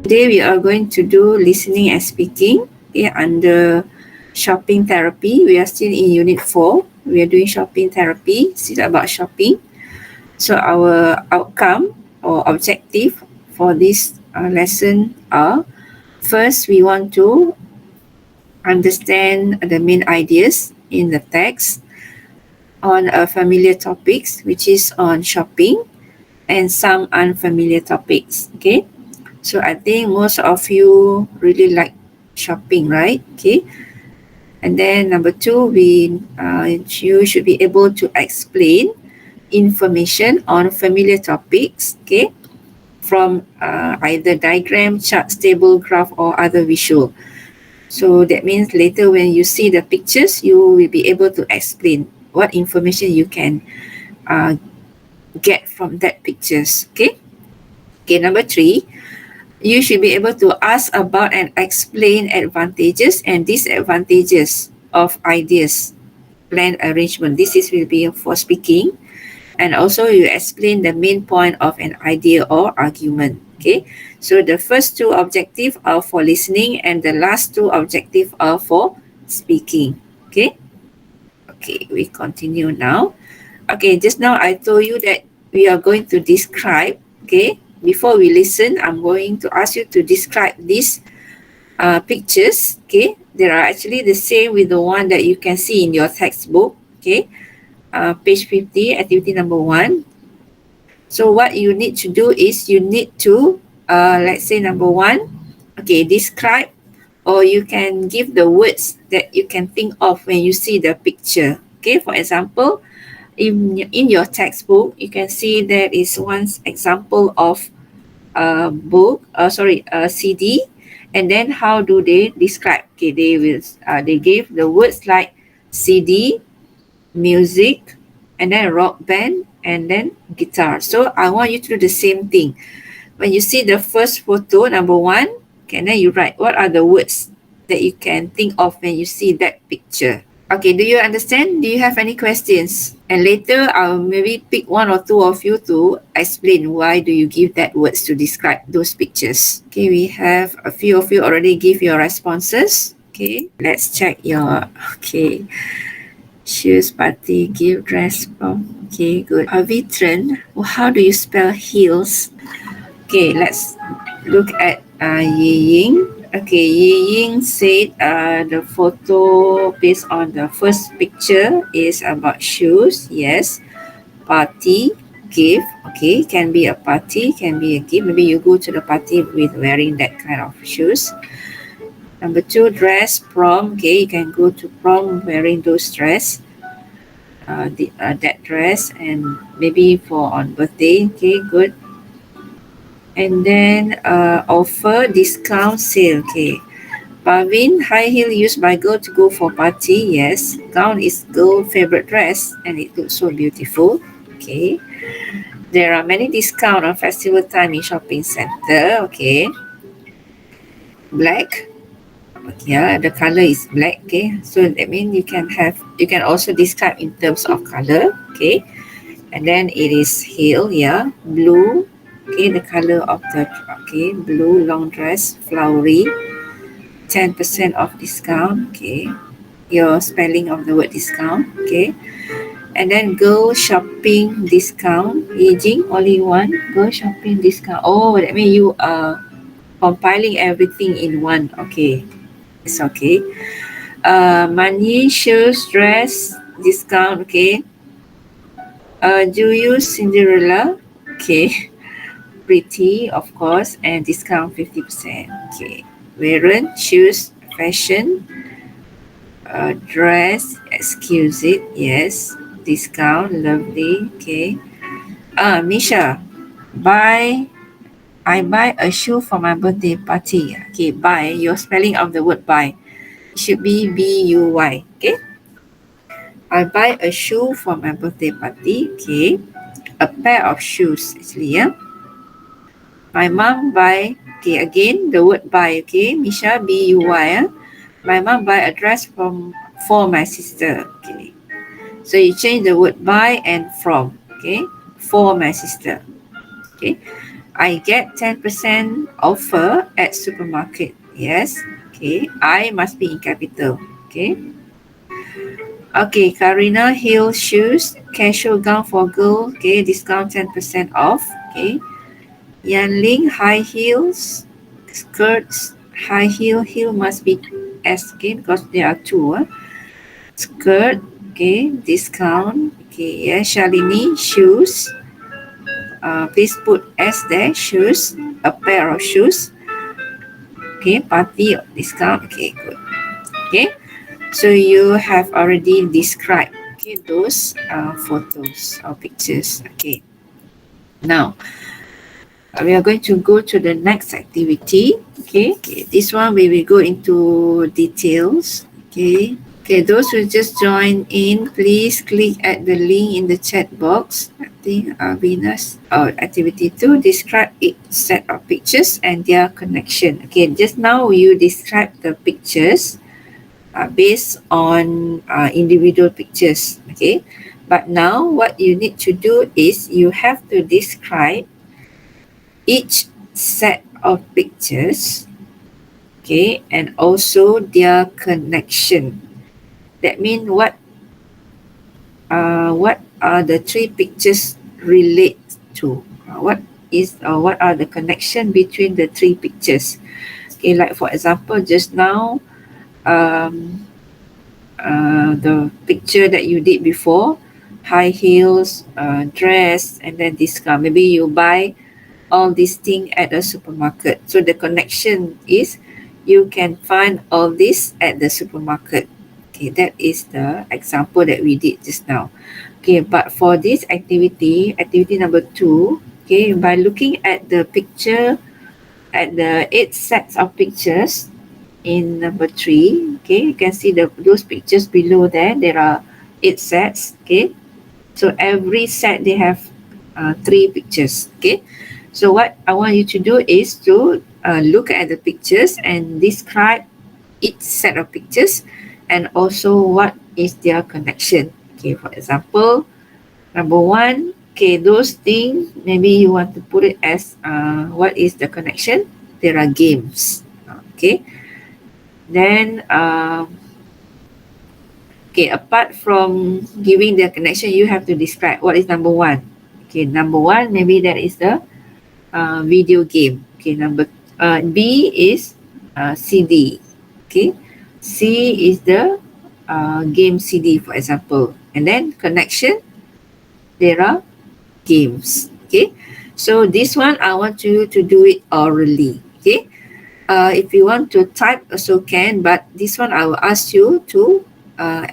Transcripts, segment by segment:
Today we are going to do listening and speaking. Okay, under shopping therapy. We are still in unit 4. We are doing shopping therapy, still about shopping. So our outcome or objective for this lesson are, first we want to understand the main ideas in the text on a familiar topics, which is on shopping, and some unfamiliar topics. Okay, so I think most of you really like shopping, right? Okay, and then number 2, you should be able to explain information on familiar topics. Okay, from either diagram, chart, table, graph, or other visual. So that means later when you see the pictures, you will be able to explain what information you can uh, get from that pictures. Okay. Okay. Number 3, you should be able to ask about and explain advantages and disadvantages of ideas plan arrangement. This is will be for speaking, and also you explain the main point of an idea or argument. Okay, so the first 2 objectives are for listening and the last 2 objectives are for speaking. Okay, we continue now. Okay, just now I told you that we are going to describe. Okay, before we listen, I'm going to ask you to describe these pictures. Okay, they are actually the same with the one that you can see in your textbook. Okay, page 50, activity number 1. So what you need to do is you need to, let's say number 1, okay, describe, or you can give the words that you can think of when you see the picture. Okay, for example, in your textbook, you can see there is one example of a book, a CD, and then how do they describe? Okay, they give the words like CD, music, and then rock band, and then guitar. So I want you to do the same thing. When you see the first photo, number 1, okay, then you write what are the words that you can think of when you see that picture. Okay, do you understand? Do you have any questions? And later, I'll maybe pick 1 or 2 of you to explain why do you give that words to describe those pictures. Okay, we have a few of you already give your responses. Okay, let's check your, okay. Shoes, party, give, dress, from. Okay, good. Avitran, how do you spell heels? Okay, let's look at Yi Ying. Okay, Yi Ying said the photo based on the first picture is about shoes. Yes. Party, gift. Okay, can be a party, can be a gift. Maybe you go to the party with wearing that kind of shoes. Number 2, dress, prom. Okay, you can go to prom wearing those dress. That dress, and maybe for on birthday. Okay, good. And then offer, discount, sale. Okay, Pavin, high heel used by girl to go for party. Yes. Gown is girl favorite dress and it looks so beautiful. Okay, there are many discount on festival time in shopping center. Okay, black. Yeah, the color is black. Okay, so that means you can also describe in terms of color. Okay, and then it is heel. Yeah, blue. Okay, the color of the, okay, blue long dress, flowery, 10% off discount. Okay, your spelling of the word discount. Okay, and then go shopping discount. Yijing, only one. Go shopping discount. Oh, that means you are compiling everything in one. Okay, it's okay. Money, shoes, dress, discount. Okay. Do you Cinderella? Okay. Pretty, of course, and discount 50%. Okay. Wearing, shoes, fashion, dress, exquisite, yes. Discount, lovely. Okay. Misha, I buy a shoe for my birthday party. Okay, buy, your spelling of the word buy. It should be B-U-Y. Okay. I buy a shoe for my birthday party. Okay. A pair of shoes, actually, yeah. My mom buy, okay, again, the word buy, okay. Misha, B-U-Y, yeah. My mom buy a dress for my sister. Okay. So you change the word buy and from. Okay. For my sister. Okay. I get 10% offer at supermarket. Yes. Okay. I must be in capital. Okay. Okay. Karina heel shoes, casual gown for girl. Okay. Discount 10% off. Okay. Yanling high heels, skirts, high heel must be S again because there are two. Skirt. Okay. Discount. Okay. Yeah. Shalini shoes. Please put S there. Shoes. A pair of shoes. Okay, party discount. Okay, good. Okay, so you have already described those photos or pictures. Okay, now we are going to go to the next activity. Okay, this one we will go into details. Okay, those who just joined in, please click at the link in the chat box. I think Venus. Activity 2, describe each set of pictures and their connection. Okay, just now you describe the pictures based on individual pictures. Okay, but now what you need to do is you have to describe each set of pictures, okay, and also their connection. That means what are the three pictures relate to? What are the connection between the three pictures? Okay, like for example, just now, um, the picture that you did before, high heels, dress, and then discount. Maybe you buy all these things at a supermarket. So the connection is you can find all this at the supermarket. Okay, that is the example that we did just now. Okay, but for this activity, activity number 2, okay, by looking at the picture, at the 8 sets of pictures in number 3, okay, you can see those pictures below there. There are 8 sets, okay. So every set they have 3 pictures, okay. So what I want you to do is to look at the pictures and describe each set of pictures and also what is their connection. Okay, for example, number 1, okay, those things maybe you want to put it as what is the connection? There are games. Okay, then okay, apart from giving the connection, you have to describe what is number 1. Okay, number 1 maybe that is the video game. Okay, number B is CD. Okay, C is the game CD, for example. And then connection, there are games. Okay, so this one I want you to do it orally. Okay, if you want to type also can, but this one I will ask you to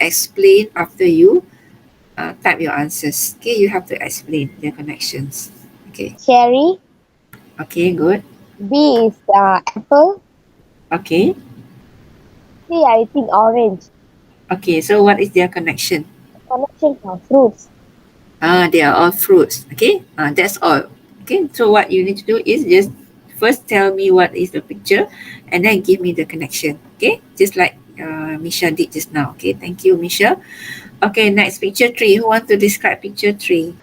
explain after you type your answers. Okay, you have to explain the connections. Okay, Cherry. okay, good. B is apple. Okay. C, I think orange. Okay, so what is their connection? Connection for fruits. They are all fruits. Okay, that's all. Okay, so what you need to do is just first tell me what is the picture and then give me the connection. Okay, just like Misha did just now. Okay, thank you, Misha. Okay, next picture 3. Who want to describe picture 3?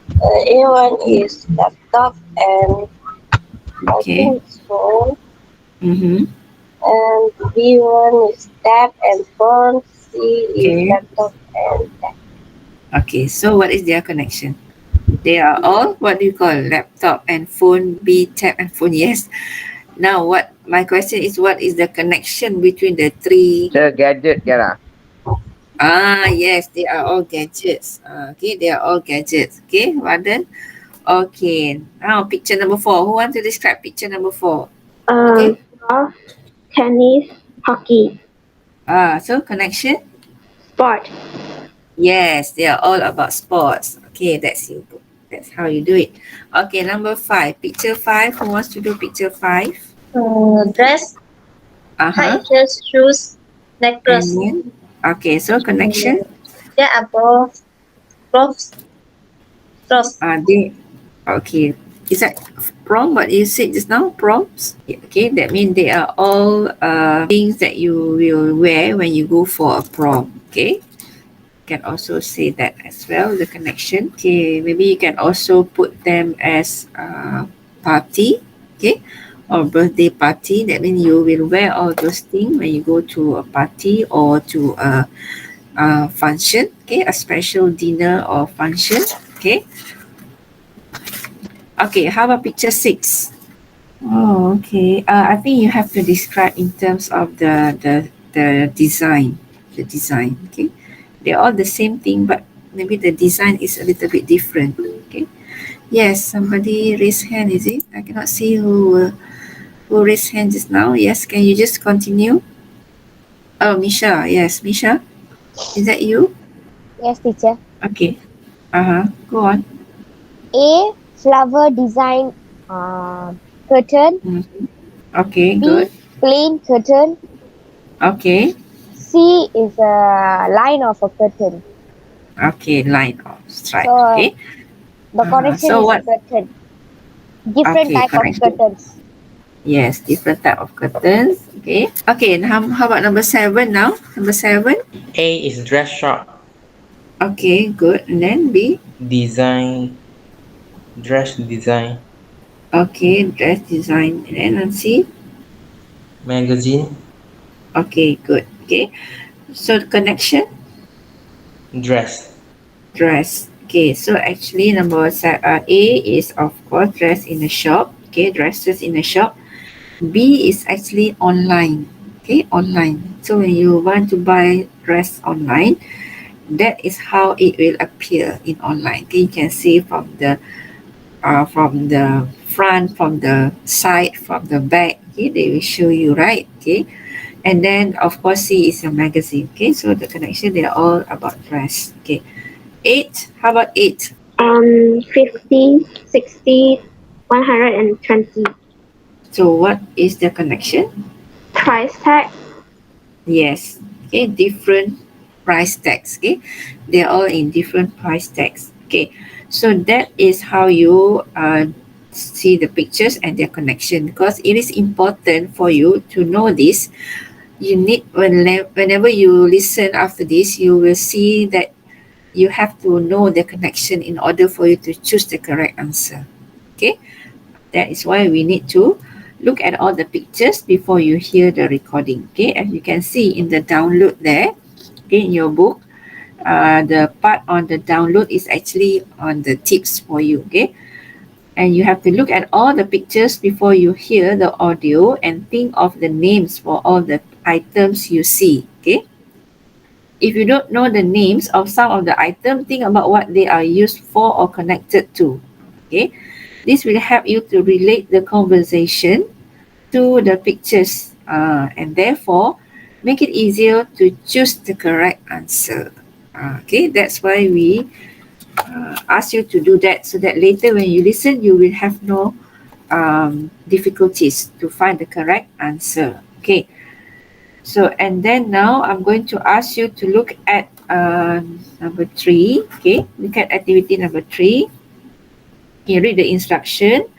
A1 is laptop and I Okay. think so. Mm-hmm. And B1 is tab and phone. C is Okay. laptop and tab. Okay, so what is their connection? They are all what do you call laptop and phone, B, tab and phone. Yes. Now, what my question is, what is the connection between the three? The gadget kira. Yes, they are all gadgets. Okay, they are all gadgets. Okay, Warden. Okay, now picture number 4. Who want to describe picture number 4? Okay. Golf, tennis, hockey, So connection? sport. Yes, they are all about sports. Okay, that's you. That's how you do it. Okay, number 5. Picture 5. Who wants to do picture 5? Dress, high Uh-huh. heels, shoes, And necklace. then, okay, so connection? There are both gloves, gloves. They okay. Is that prom? What you said just now? Proms? Yeah, okay, that means they are all things that you will wear when you go for a prom. Okay, can also say that as well. The connection. Okay, maybe you can also put them as party. okay, or birthday party. That means you will wear all those things when you go to a party or to a function, okay, a special dinner or function, okay. Okay, how about picture 6? Oh, okay. I think you have to describe in terms of the design, the design. Okay, they're all the same thing, but maybe the design is a little bit different. Okay. Yes, somebody raised hand. Is it? I cannot see who raised hand just now. Yes, can you just continue? Oh, Misha. Yes, Misha. Is that you? Yes, teacher. Okay. Uh huh. Go on. A. Flower design curtain. Mhm. Okay. B. Good. Plain curtain. Okay. C is a line of a curtain. Okay. Line of stripe. So Okay. the Uh huh. correction So is what? curtain. Different Okay. type of Correct. curtains. Yes, different type of curtains. Okay. Okay, and how about number 7 now? Number 7. A is dress shop. Okay, good. And then B. Design, dress design. Okay, dress design. And then on C. Magazine, Okay, good. Okay. So the connection, dress. dress. Okay, so actually A is of course dress in a shop. Okay, dresses in a shop. B is actually online. Okay, online. So when you want to buy dress online, that is how it will appear in online. Okay, you can see from the front, from the side, from the back. Okay, they will show you, right? Okay, and then of course C is a magazine. Okay, so the connection they are all about dress. Okay, 8. How about 8? 50, 60, 120. So what is the connection? Price tag. Yes. Okay, different price tags. Okay, they're all in different price tags. Okay, so that is how you see the pictures and their connection, because it is important for you to know this. You need whenever you listen after this, you will see that you have to know the connection in order for you to choose the correct answer. Okay, that is why we need to look at all the pictures before you hear the recording. Okay, as you can see in the download there, okay, in your book, the part on the download is actually on the tips for you. Okay, and you have to look at all the pictures before you hear the audio and think of the names for all the items you see. Okay, if you don't know the names of some of the items, think about what they are used for or connected to. Okay, this will help you to relate the conversation to the pictures, and therefore make it easier to choose the correct answer. Okay, that's why we ask you to do that, so that later when you listen, you will have no difficulties to find the correct answer. Okay, so and then now I'm going to ask you to look at number 3. Okay, look at activity number 3. You read the instruction.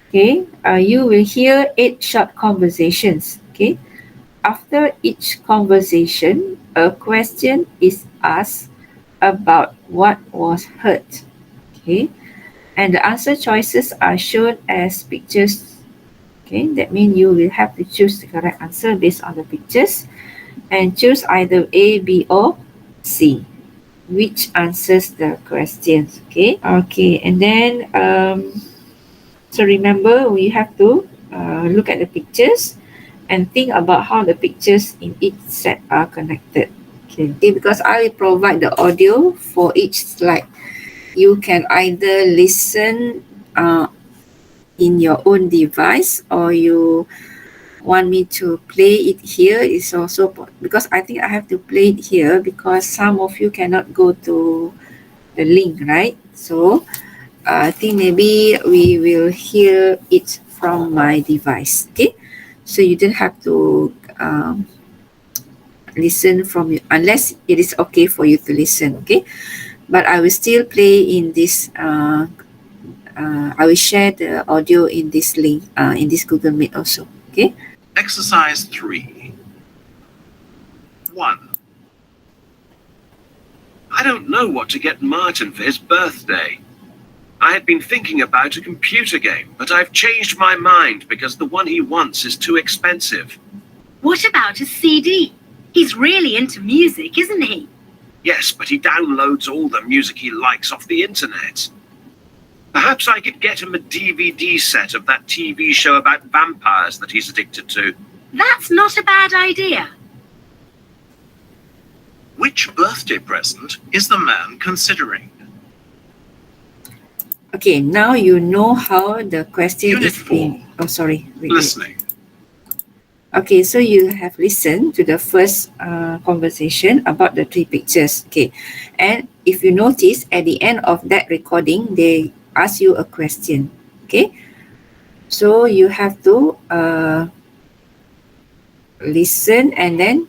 Okay, you will hear 8 short conversations. Okay, after each conversation, a question is asked about what was heard. Okay, and the answer choices are shown as pictures. Okay, that means you will have to choose the correct answer based on the pictures and choose either A, B, or C, which answers the questions. Okay, okay, and then so remember, we have to look at the pictures and think about how the pictures in each set are connected. Okay, because I will provide the audio for each slide. You can either listen in your own device, or you want me to play it here is also because I think I have to play it here because some of you cannot go to the link, right? So I think maybe we will hear it from my device. Okay, so you don't have to listen from you unless it is okay for you to listen. Okay, but I will still play in this. I will share the audio in this link in this Google Meet also. Okay. Exercise 3. 1. I don't know what to get Martin for his birthday. I had been thinking about a computer game, but I've changed my mind because the one he wants is too expensive. What about a CD? He's really into music, isn't he? Yes, but he downloads all the music he likes off the internet. Perhaps I could get him a DVD set of that TV show about vampires that he's addicted to. That's not a bad idea. Which birthday present is the man considering? Okay, now you know how the question Unit is being... 4. Oh, sorry. Wait. Listening. Okay, so you have listened to the first conversation about the three pictures. Okay, and if you notice at the end of that recording, they ask you a question. Okay, so you have to listen and then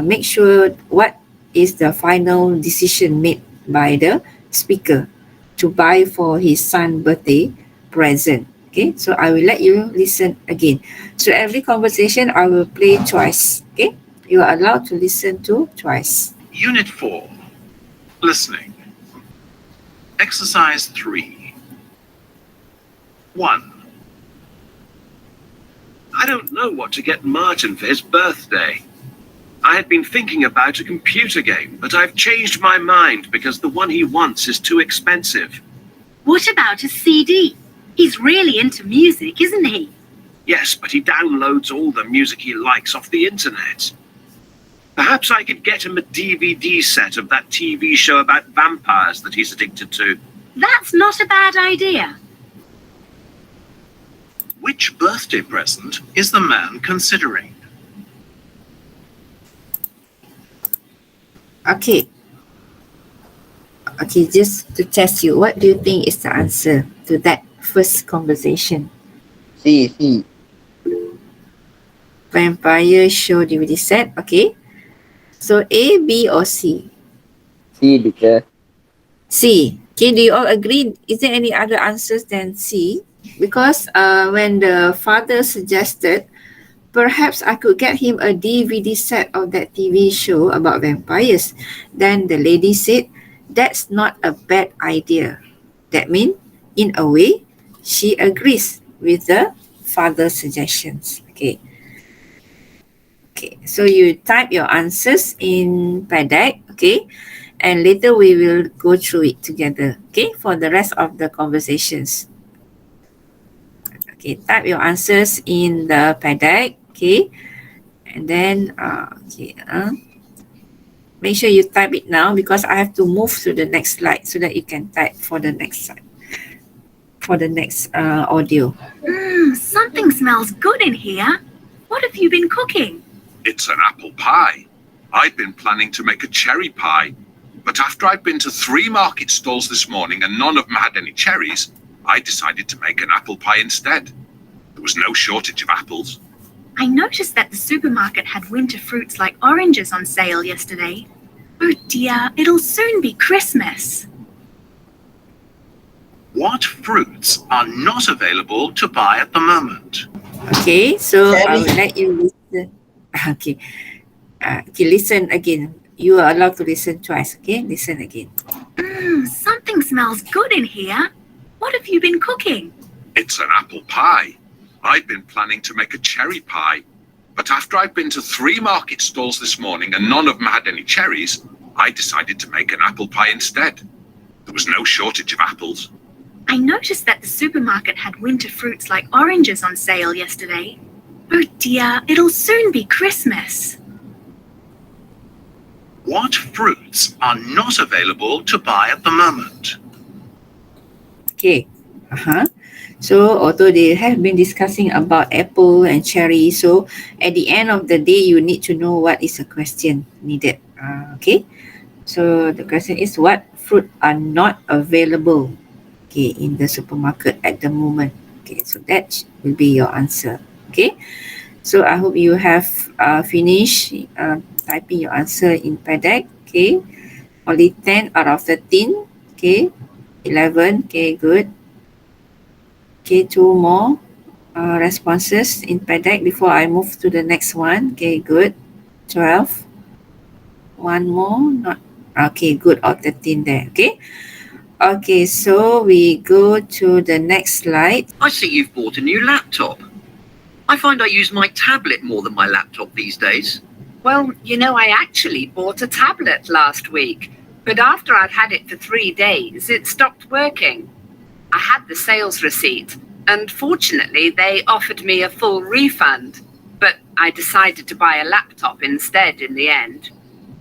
make sure what is the final decision made by the speaker to buy for his son's birthday present. Okay, so I will let you listen again. So every conversation I will play twice. Okay, you are allowed to listen to twice. Unit 4. Listening. Exercise 3. 1. I don't know what to get Martin for his birthday. I had been thinking about a computer game, but I've changed my mind because the one he wants is too expensive. What about a CD? He's really into music, isn't he? Yes, but he downloads all the music he likes off the internet. Perhaps I could get him a DVD set of that TV show about vampires that he's addicted to. That's not a bad idea. Which birthday present is the man considering? Okay. Okay, just to test you, what do you think is the answer to that first conversation? C. Vampire show DVD set. Okay. So A, B, or C? C, teacher. C. Okay, do you all agree? Is there any other answers than C? Because when the father suggested, perhaps I could get him a DVD set of that TV show about vampires, then the lady said, that's not a bad idea. That means, in a way, she agrees with the father's suggestions. Okay. Okay, so you type your answers in PDPR, okay, and later we will go through it together, okay, for the rest of the conversations. Okay, type your answers in the PDPR, okay, and then, make sure you type it now because I have to move to the next slide so that you can type for the next slide, for the next audio. Something smells good in here. What have you been cooking? It's an apple pie. I'd been planning to make a cherry pie, but after I'd been to 3 market stalls this morning and none of them had any cherries, I decided to make an apple pie instead. There was no shortage of apples. I noticed that the supermarket had winter fruits like oranges on sale yesterday. Oh dear, it'll soon be Christmas. What fruits are not available to buy at the moment? Okay, so I Cherry. will let you listen. Okay. Okay, listen again. You are allowed to listen twice. Okay, listen again. Something smells good in here. What have you been cooking? It's an apple pie. I'd been planning to make a cherry pie, but after I'd been to 3 market stalls this morning and none of them had any cherries, I decided to make an apple pie instead. There was no shortage of apples. I noticed that the supermarket had winter fruits like oranges on sale yesterday. Oh dear, it'll soon be Christmas. What fruits are not available to buy at the moment? Okay. So although they have been discussing about apple and cherry, so at the end of the day, you need to know what is the question needed. Okay. So the question is, what fruit are not available, okay, in the supermarket at the moment? Okay, so that will be your answer. Okay. So I hope you have finished typing your answer in PDPR. Okay. Only 10 out of 13. Okay. 11. Okay, good. Okay, 2 more responses in PDPR before I move to the next one. Okay, good. 12. 1 more. Not. Okay, good. All 13 there. Okay. Okay, so we go to the next slide. I see you've bought a new laptop. I find I use my tablet more than my laptop these days. Well, I actually bought a tablet last week, but after I'd had it for 3 days, it stopped working. I had the sales receipt, and fortunately, they offered me a full refund, but I decided to buy a laptop instead in the end.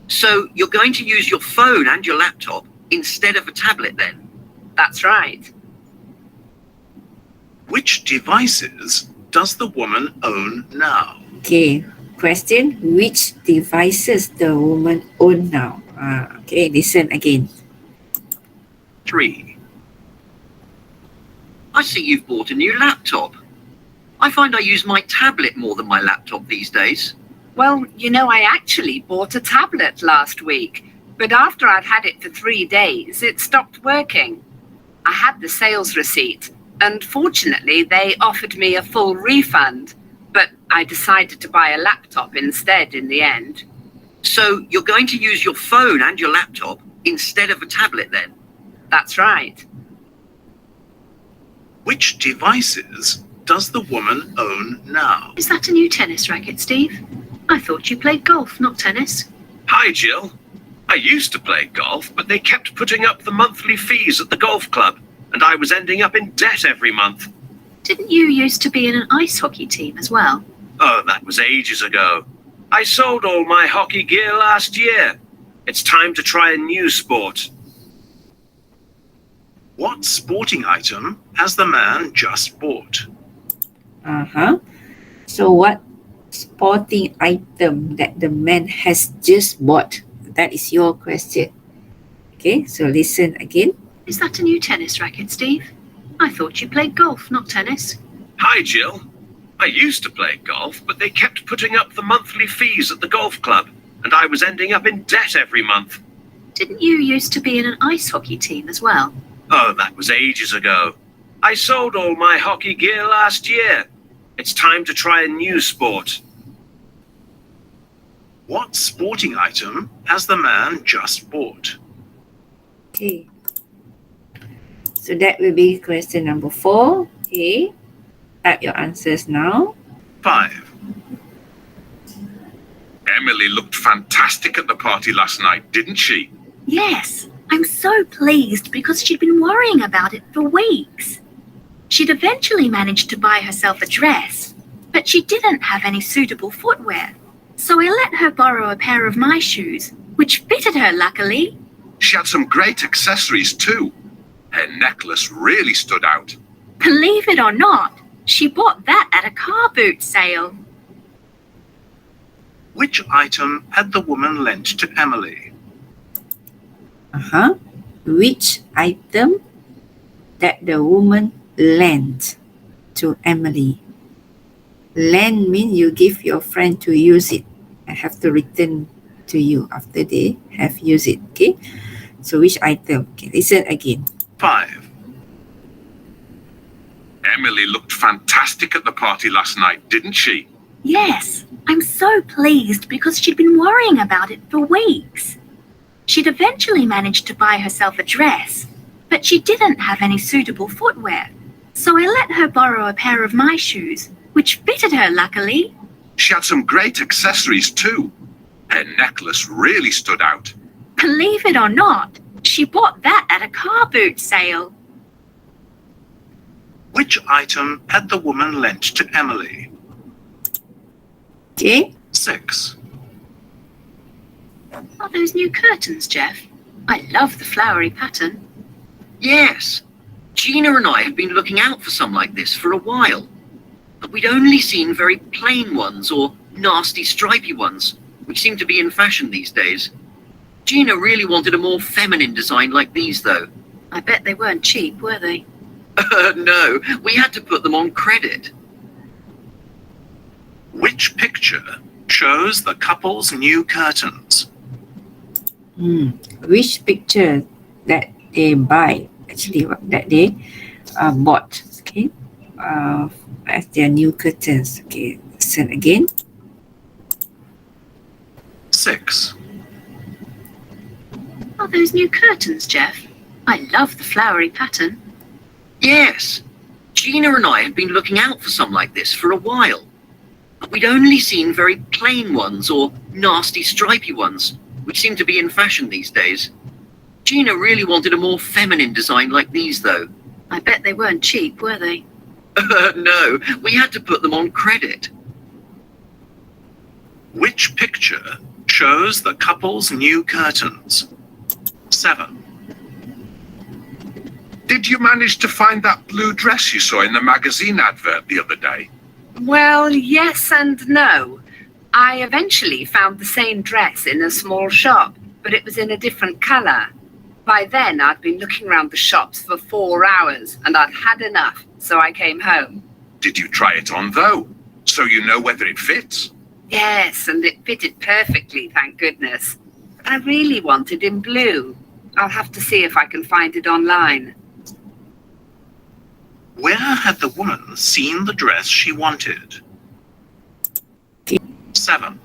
So you're going to use your phone and your laptop instead of a tablet then? That's right. Which devices does the woman own now? Okay, question, which devices the woman own now? Okay, listen again. 3, I see you've bought a new laptop. I find I use my tablet more than my laptop these days. Well, I actually bought a tablet last week, but after I'd had it for 3 days, it stopped working. I had the sales receipt, and fortunately, they offered me a full refund, but I decided to buy a laptop instead in the end. So you're going to use your phone and your laptop instead of a tablet then? That's right. which devices does the woman own now? Is that a new tennis racket, Steve? I thought you played golf, not tennis. Hi, Jill. I used to play golf, but they kept putting up the monthly fees at the golf club, and I was ending up in debt every month. Didn't you used to be in an ice hockey team as well? Oh, that was ages ago. I sold all my hockey gear last year. It's time to try a new sport. What sporting item has the man just bought? So what sporting item that the man has just bought? That is your question. Okay, so listen again. Is that a new tennis racket, Steve? I thought you played golf, not tennis. Hi, Jill. I used to play golf, but they kept putting up the monthly fees at the golf club, and I was ending up in debt every month. Didn't you used to be in an ice hockey team as well? Oh, that was ages ago. I sold all my hockey gear last year. It's time to try a new sport. What sporting item has the man just bought? Okay. So that will be question number 4. Okay. Type your answers now. 5, Emily looked fantastic at the party last night, didn't she? Yes, I'm so pleased because she'd been worrying about it for weeks. She'd eventually managed to buy herself a dress, but she didn't have any suitable footwear. So I let her borrow a pair of my shoes, which fitted her luckily. She had some great accessories too. Her necklace really stood out. Believe it or not, she bought that at a car boot sale. Which item had the woman lent to Emily? Which item that the woman lent to Emily? Lend means you give your friend to use it and have to return to you after they have used it. Okay. So which item? Okay, listen again. 5, Emily looked fantastic at the party last night, didn't she? Yes, I'm so pleased because she'd been worrying about it for weeks. She'd eventually managed to buy herself a dress, but she didn't have any suitable footwear. So I let her borrow a pair of my shoes, which fitted her luckily. She had some great accessories too. Her necklace really stood out. Believe it or not, she bought that at a car boot sale. Which item had the woman lent to Emily? Okay. 6, Are those new curtains, Jeff? I love the flowery pattern. Yes. Gina and I have been looking out for some like this for a while. But we'd only seen very plain ones or nasty stripy ones, which seem to be in fashion these days. Gina really wanted a more feminine design like these, though. I bet they weren't cheap, were they? No, we had to put them on credit. Which picture shows the couple's new curtains? Which picture that they buy, actually that they bought, okay, as their new curtains. Okay, listen again. 6, Are those new curtains, Jeff? I love the flowery pattern. Yes. Gina and I have been looking out for some like this for a while. But we'd only seen very plain ones or nasty stripy ones, which seem to be in fashion these days. Gina really wanted a more feminine design like these, though. I bet they weren't cheap, were they? No, we had to put them on credit. Which picture shows the couple's new curtains? 7. Did you manage to find that blue dress you saw in the magazine advert the other day? Well, yes and no. I eventually found the same dress in a small shop, but it was in a different colour. By then, I'd been looking around the shops for 4 hours, and I'd had enough, so I came home. Did you try it on though, so you know whether it fits? Yes, and it fitted perfectly, thank goodness. But I really wanted in blue. I'll have to see if I can find it online. Where had the woman seen the dress she wanted? 7.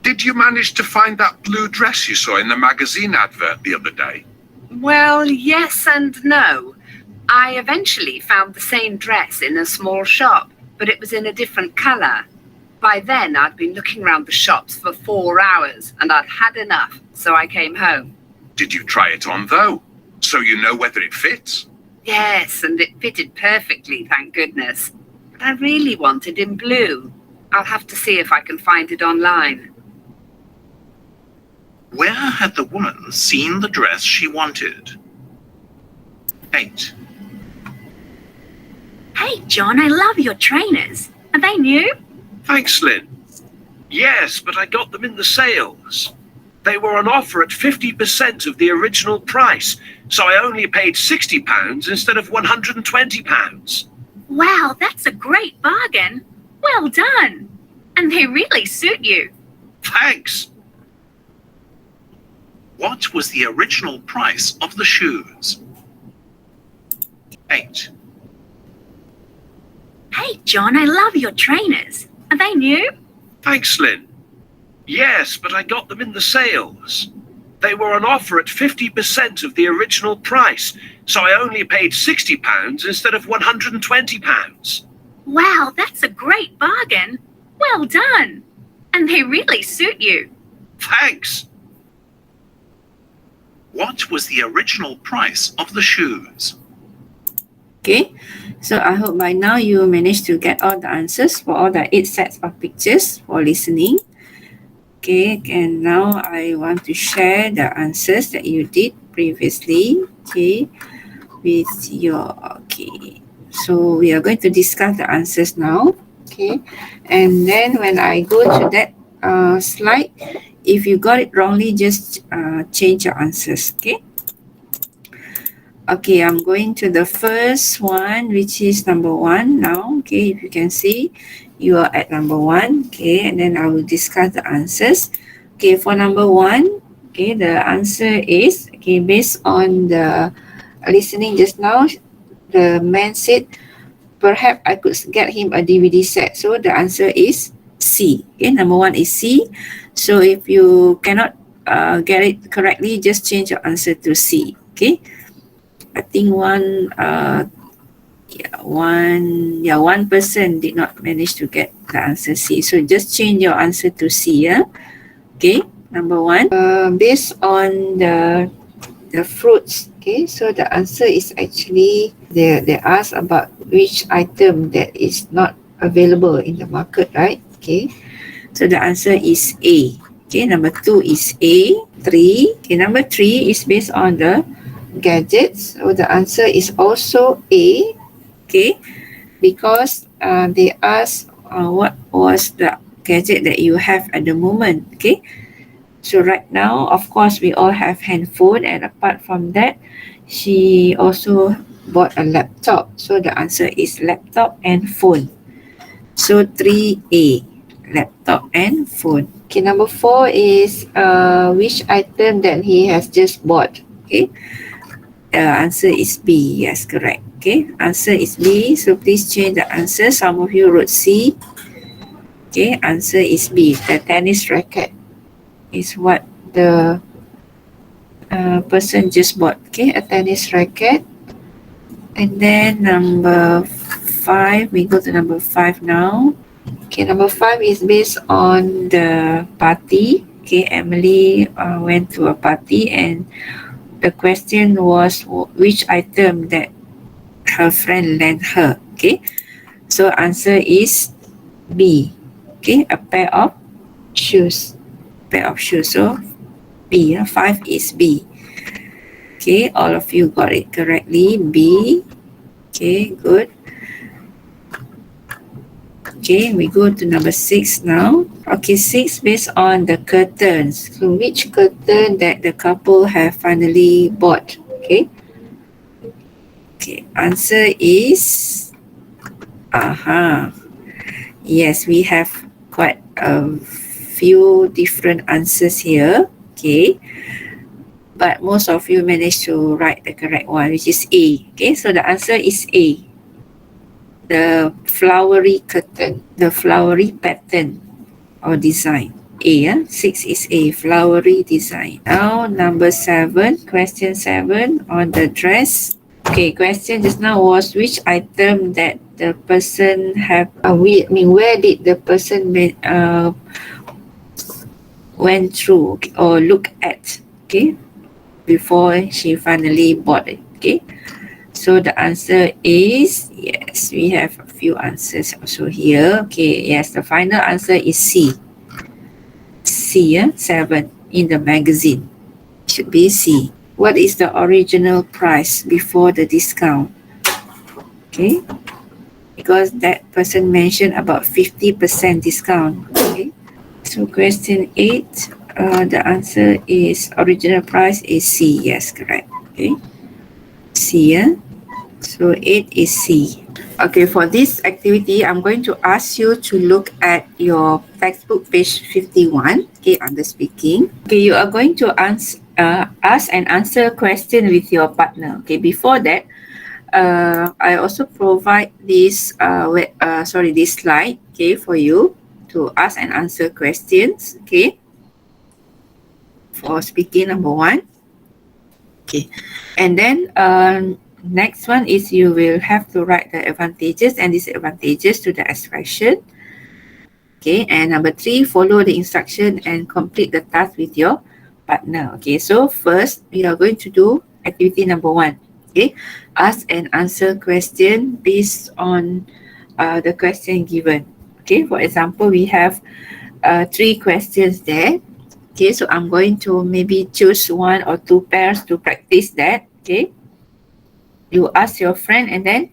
Did you manage to find that blue dress you saw in the magazine advert the other day? Well, yes and no. I eventually found the same dress in a small shop, but it was in a different colour. By then, I'd been looking around the shops for 4 hours, and I'd had enough, so I came home. Did you try it on though, so you know whether it fits? Yes, and it fitted perfectly, thank goodness. But I really wanted in blue. I'll have to see if I can find it online. Where had the woman seen the dress she wanted? 8. Hey, John, I love your trainers. Are they new? Thanks, Lynn. Yes, but I got them in the sales. They were on offer at 50% of the original price, so I only paid £60 instead of £120. Wow, that's a great bargain. Well done. And they really suit you. Thanks. What was the original price of the shoes? 8. Hey, John, I love your trainers. Are they new? Thanks, Lynn. Yes, but I got them in the sales. They were on offer at 50% of the original price, so I only paid £60 instead of £120. Wow, that's a great bargain. Well done. And they really suit you. Thanks. What was the original price of the shoes? Okay, so I hope by now you managed to get all the answers for all the 8 sets of pictures for listening. Okay, and now I want to share the answers that you did previously, okay, with your, okay. So we are going to discuss the answers now, okay. And then when I go to that slide, if you got it wrongly, just change your answers, okay. Okay, I'm going to the first one, which is number 1 now. Okay, if you can see, you are at number 1. Okay, and then I will discuss the answers. Okay, for number 1, okay, the answer is, okay, based on the listening just now, the man said, perhaps I could get him a DVD set. So the answer is C. Okay, number 1 is C. So if you cannot get it correctly, just change your answer to C. Okay. I think one person did not manage to get the answer C. So just change your answer to C. Yeah? Okay, number 1. Based on the fruits. Okay, so the answer is actually they ask about which item that is not available in the market, right? Okay, so the answer is A. Okay, number 2 is A. 3. Okay, number 3 is based on the gadgets. So the answer is also A. Okay, because they asked what was the gadget that you have at the moment. Okay, so right now, of course, we all have handphone, and apart from that, she also bought a laptop. So the answer is laptop and phone. So 3A, laptop and phone. Okay, number 4 is which item that he has just bought. Okay, answer is B. Yes, correct. Okay, answer is B. So please change the answer. Some of you wrote C. Okay, answer is B. The tennis racket is what the person just bought. Okay, a tennis racket. And then number 5, we go to number 5 now. Okay, number 5 is based on the party. Okay, Emily went to a party and the question was which item that her friend lent her. Okay, so answer is B. Okay, a pair of shoes. Pair of shoes. So B. 5 is B. Okay, all of you got it correctly. B. Okay, good. Okay, we go to number 6 now. Okay, 6 based on the curtains. So which curtain that the couple have finally bought? Okay. Okay, answer is yes, we have quite a few different answers here. Okay. But most of you managed to write the correct one, which is A. Okay, so the answer is A. The flowery curtain, the flowery pattern or design. A, 6 is A, flowery design. Now, number 7, question 7 on the dress. Okay, question just now was which item that the person have, where did the person went through or look at, okay, before she finally bought it, okay. So the answer is yes. We have a few answers also here. Okay, yes, the final answer is C. C, 7 in the magazine. Should be C. What is the original price before the discount? Okay, because that person mentioned about 50% discount. Okay, so question 8, the answer is original price is C. Yes, correct. Okay, C, so 8 is C. Okay, for this activity, I'm going to ask you to look at your textbook page 51, okay, under speaking. Okay, you are going to ask and answer a question with your partner. Okay, before that, I also provide this this slide, okay, for you to ask and answer questions, okay, for speaking number 1. Okay, and then next one is you will have to write the advantages and disadvantages to the expression. Okay, and number 3, follow the instruction and complete the task with your partner. Okay, so first we are going to do activity number 1. Okay, ask and answer question based on the question given. Okay, for example, we have 3 questions there. Okay, so I'm going to maybe choose 1 or 2 pairs to practice that. Okay, you ask your friend and then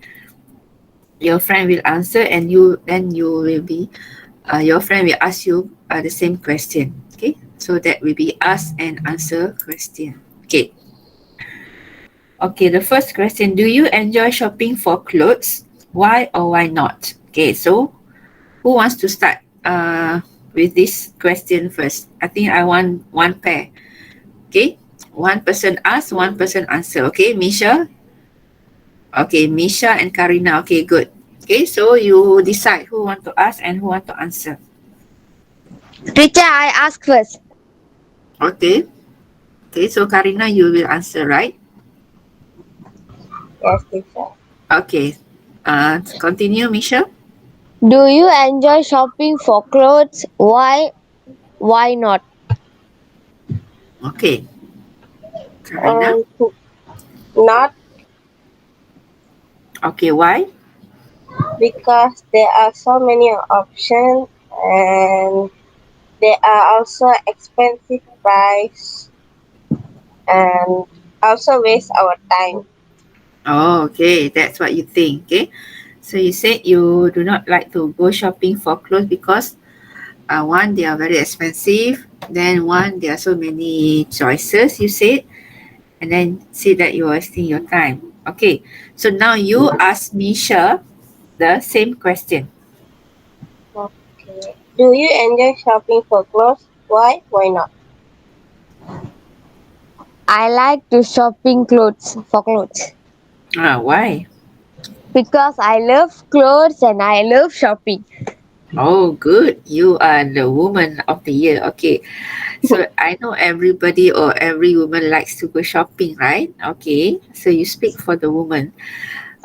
your friend will answer, and you will be your friend will ask you the same question. Okay, so that will be ask and answer question. Okay. Okay, the first question, do you enjoy shopping for clothes? Why or why not? Okay, so who wants to start with this question first? I think I want 1 pair. Okay, 1 person ask, 1 person answer. Okay, Misha. Okay, Misha and Karina. Okay, good. Okay, so you decide who want to ask and who want to answer. Teacher, I ask first. Okay. Okay, so Karina, you will answer, right? Yes, teacher. Okay. Continue, Misha. Do you enjoy shopping for clothes? Why? Why not? Okay. Karina. Not Okay, why? because there are so many options and they are also expensive price and also waste our time. Oh, okay. That's what you think. Okay. So you said you do not like to go shopping for clothes because 1, they are very expensive. Then 1, there are so many choices, you said. And then say that you're wasting your time. Okay. So now you ask Misha the same question. Okay. Do you enjoy shopping for clothes? Why? Why not? I like to shopping clothes for clothes Why? because I love clothes and I love shopping. Oh, good. You are the woman of the year. Okay. So I know everybody or every woman likes to go shopping, right? Okay. So you speak for the woman.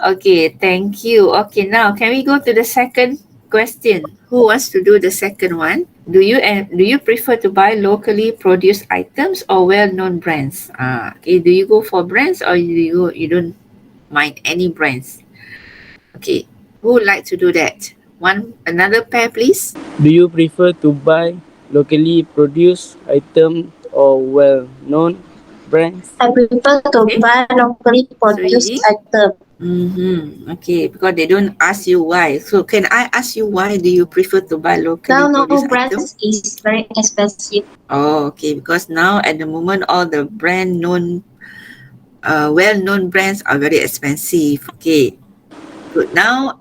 Okay. Thank you. Okay. Now, can we go to the second question? Who wants to do the second one? Do you prefer to buy locally produced items or well-known brands? Okay. Do you go for brands or you don't mind any brands? Okay. Who would like to do that? Another pair, please. Do you prefer to buy locally produced items or well-known brands? I prefer to Okay. buy locally So produced easy. items. Okay, because they don't ask you why. So can I ask you why do you prefer to buy locally Now, produced no item? brands is very expensive. Oh, okay. Because now at the moment, all the well-known brands are very expensive. Okay, good. Now,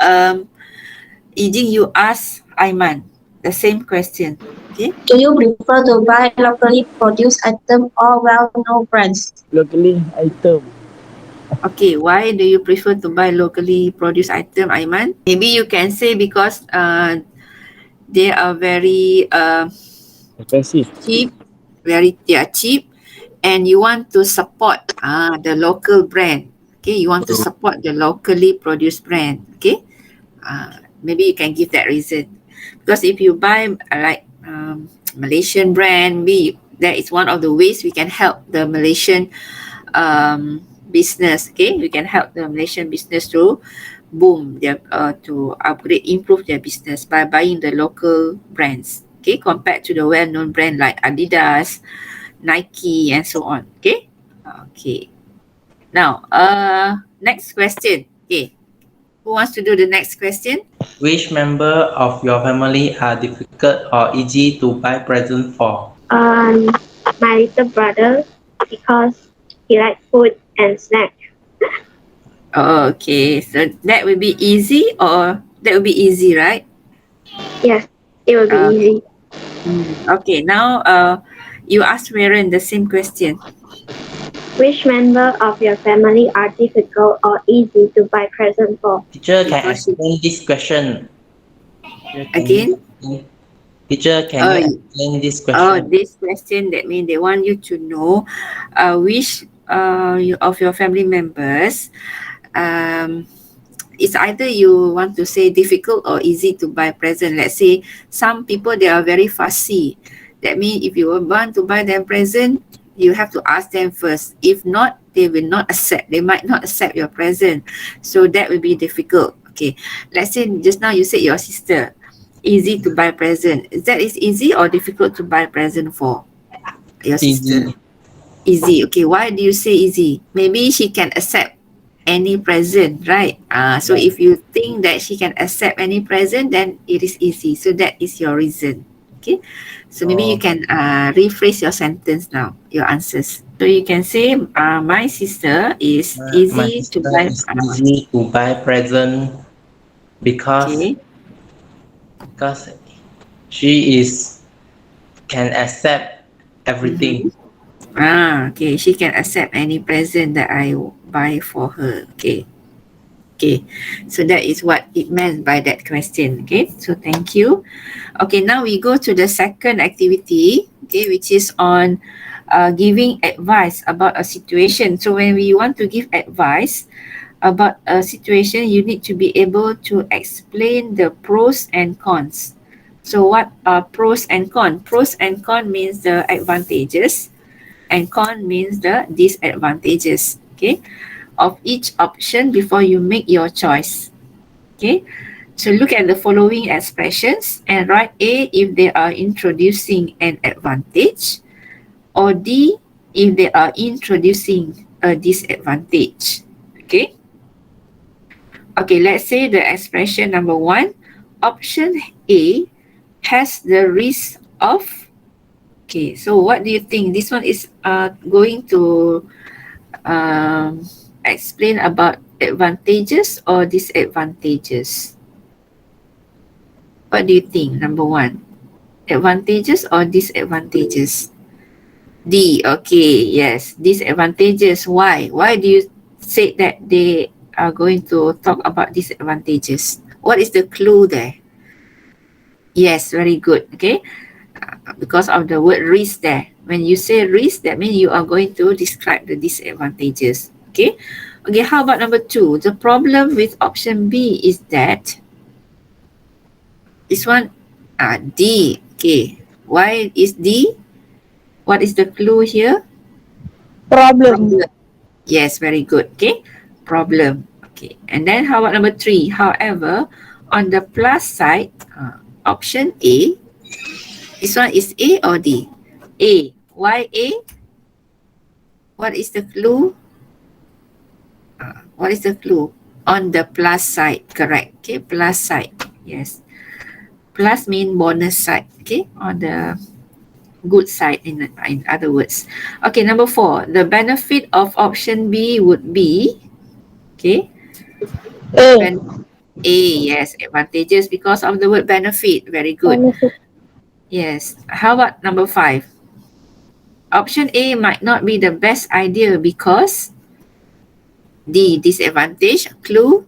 Ijing, you ask Aiman the same question. Okay. Do you prefer to buy locally produced items or well-known brands? Locally item. Okay, why do you prefer to buy locally produced item, Aiman? Maybe you can say because they are very Expensive. cheap, they are cheap, and you want to support the local brand. Okay, you want to support the locally produced brand. Okay, maybe you can give that reason. Because if you buy like Malaysian brand, that is one of the ways we can help the Malaysian business. Okay, we can help the Malaysian business to boom to upgrade, improve their business by buying the local brands. Okay, compared to the well-known brand like Adidas, Nike, and so on. Okay. Okay. Now, next question. Okay. Who wants to do the next question? Which member of your family are difficult or easy to buy present for? Um, my little brother, because he likes food and snack. Oh, okay. So that will be easy, or that will be easy, right? Yes, it will be Okay. easy. Okay. Now, you ask Maren the same question. Which member of your family are difficult or easy to buy present for? Teacher can Because explain this question. again, Teacher, can you uh, explain this question? this question that means they want you to know, which of your family members, um, it's either you want to say difficult or easy to buy present. Let's say some people they are very fussy. That means if you want to buy them present, you have to ask them first. If not, they will not accept. They might not accept your present. So that will be difficult. Okay. Let's say just now you said your sister. Easy to buy present. Is that is easy or difficult to buy present for your sister? Easy. Easy. Okay. Why do you say easy? Maybe she can accept any present, right? So Yeah. if you think that she can accept any present, then it is easy. So that is your reason. Okay. So maybe you Oh, can rephrase your sentence now, your answers. So you can say, my sister is my easy to sister buy. is easy to buy present because Okay. because she is can accept Mm-hmm. everything. Okay. She can accept any present that I buy for her. Okay. Okay. So that is what it meant by that question. Okay. So thank you. Okay, now we go to the second activity, okay, which is on giving advice about a situation. So when we want to give advice about a situation, you need to be able to explain the pros and cons. So what are pros and cons? Pros and cons means the advantages, and con means the disadvantages, okay, of each option before you make your choice. Okay, so look at the following expressions and write A if they are introducing an advantage, or D if they are introducing a disadvantage. Okay. Okay, let's say the expression number one, option A has the risk of. Okay, so what do you think? This one is going to um, explain about advantages or disadvantages. What do you think? Number one, advantages or disadvantages? D. Okay, yes, disadvantages. Why? Why do you say that they are going to talk about disadvantages? What is the clue there? Yes, very good. Okay. Because of the word risk there. When you say risk, that means you are going to describe the disadvantages. Okay. Okay, how about number 2? The problem with option B is that this one, D. Okay. Why is D? What is the clue here? Problem. Problem. Yes, very good. Okay. Problem. Okay. And then how about number 3? However, on the plus side, option A, this one is A or D? A. Why A? What is the clue? What is the clue? On the plus side, correct. Okay, plus side. Yes. Plus mean bonus side. Okay, on the good side in other words. Okay, number 4. The benefit of option B would be, okay, A. ben- A, yes, advantages because of the word benefit. Very good. Benefit. Yes. How about number 5? Option A might not be the best idea because D, disadvantage. Clue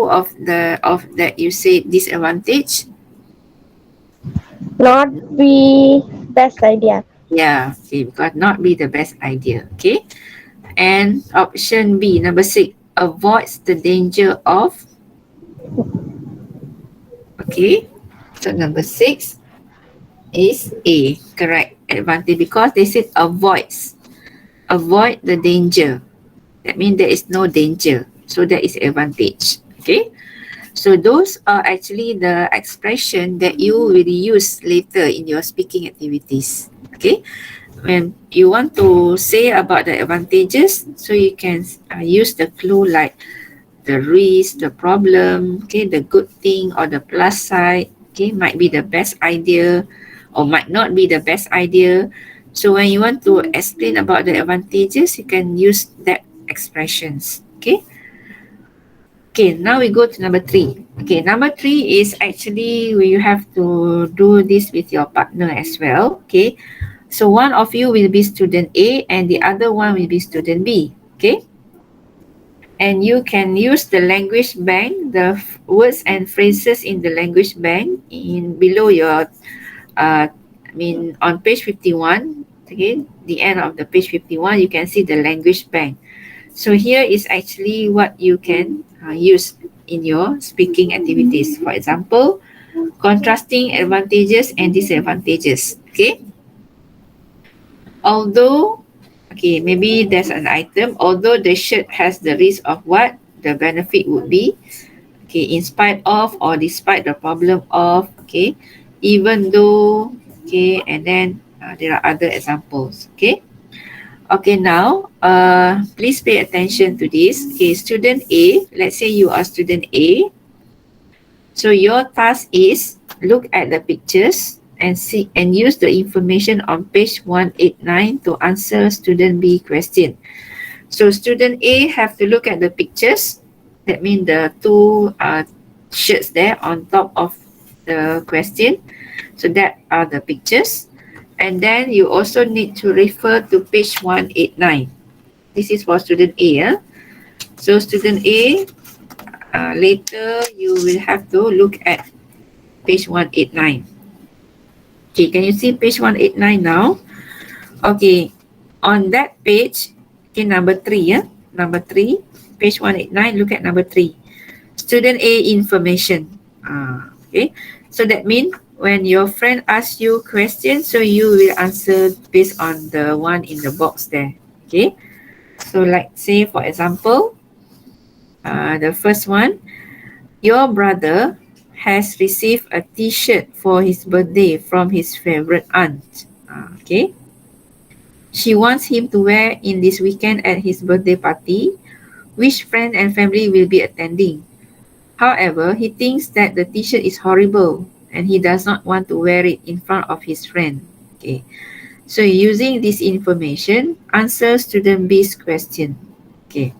of that you say disadvantage. Not be best idea. Yeah, okay, because not be the best idea. Okay. And option B, number 6, avoids the danger of. Okay. So number 6 is A, correct. Advantage because they said avoid the danger. That means there is no danger. So that is advantage. Okay. So those are actually the expression that you will use later in your speaking activities. Okay. When you want to say about the advantages, so you can use the clue like the risk, the problem, okay, the good thing or the plus side, okay, might be the best idea or might not be the best idea. So when you want to explain about the advantages, you can use that expressions. Okay. Okay, now we go to number 3. Okay, number 3 is actually where you have to do this with your partner as well. Okay, so one of you will be student A and the other one will be student B. Okay, and you can use the language bank, the words and phrases in the language bank in below your, on page 51. Okay, the end of the page 51, you can see the language bank. So here is actually what you can use in your speaking activities. For example, contrasting advantages and disadvantages. Okay. Although, okay, maybe there's an item. Although the shirt has the risk of what the benefit would be. Okay, in spite of or despite the problem of. Okay, even though. Okay, and then there are other examples. Okay. Okay, now, please pay attention to this. Okay, student A, let's say you are student A. So your task is look at the pictures and see and use the information on page 189 to answer student B question. So student A have to look at the pictures. That means the two shirts there on top of the question. So that are the pictures. And then you also need to refer to page 189. This is for student A. So student A, later you will have to look at page 189. Okay, can you see page 189 now? Okay, on that page, okay, number 3, number 3, page 189, look at number 3. Student A information. Okay, so that means when your friend asks you questions, so you will answer based on the one in the box there. Okay, so like say for example, the first one, your brother has received a t-shirt for his birthday from his favorite aunt. Okay, she wants him to wear in this weekend at his birthday party. Which friend and family will be attending? However, he thinks that the t-shirt is horrible and he does not want to wear it in front of his friend. Okay, so using this information, answer student B's question. Okay,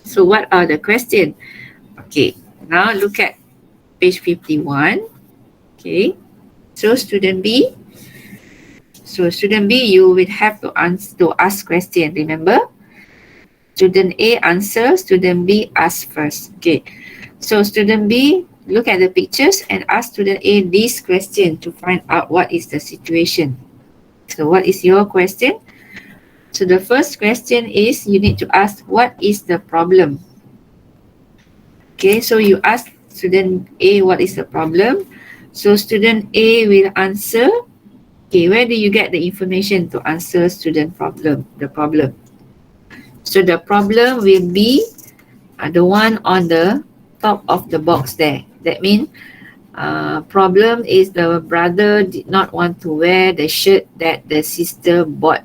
so what are the questions? Okay, now look at page 51. Okay, so student B. So student B, you will have to ask question. Remember, student A answer, student B ask first. Okay. So student B, look at the pictures and ask student A this question to find out what is the situation. So what is your question? So the first question is you need to ask what is the problem. Okay, so you ask student A what is the problem. So student A will answer. Okay, where do you get the information to answer student problem? The problem. So the problem will be the one on the top of the box there. That means problem is the brother did not want to wear the shirt that the sister bought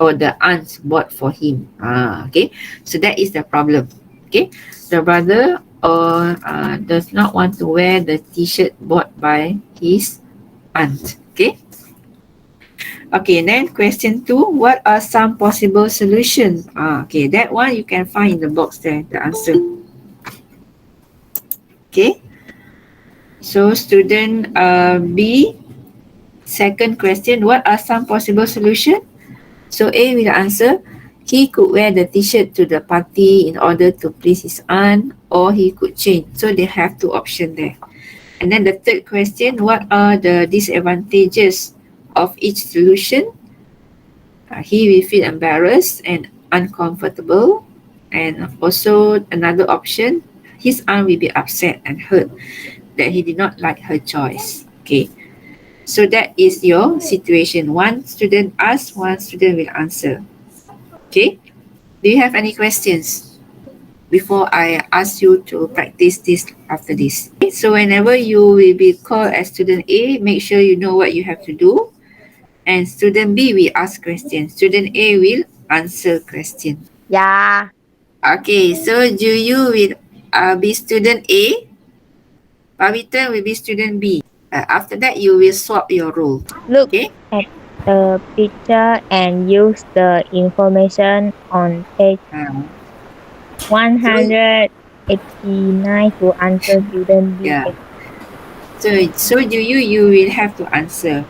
or the aunt bought for him. Okay, so that is the problem. Okay, the brother or does not want to wear the t-shirt bought by his aunt. Okay. Okay, then question 2, what are some possible solutions? Okay, that one you can find in the box there, the answer. Okay, so student B, second question, what are some possible solutions? So A will answer, he could wear the t-shirt to the party in order to please his aunt, or he could change. So they have two options there. And then the third question, what are the disadvantages of each solution? He will feel embarrassed and uncomfortable. And also another option, his aunt will be upset and hurt that he did not like her choice. Okay. So that is your situation. One student asks, one student will answer. Okay. Do you have any questions before I ask you to practice this after this? Okay, so whenever you will be called as student A, make sure you know what you have to do. And student B will ask questions. Student A will answer question. Yeah. Okay, so you will be student A. Pavitra will be student B. After that, you will swap your role. Look Okay. at the picture and use the information on page Uh, so 189 to answer student B. yeah. So you will have to answer.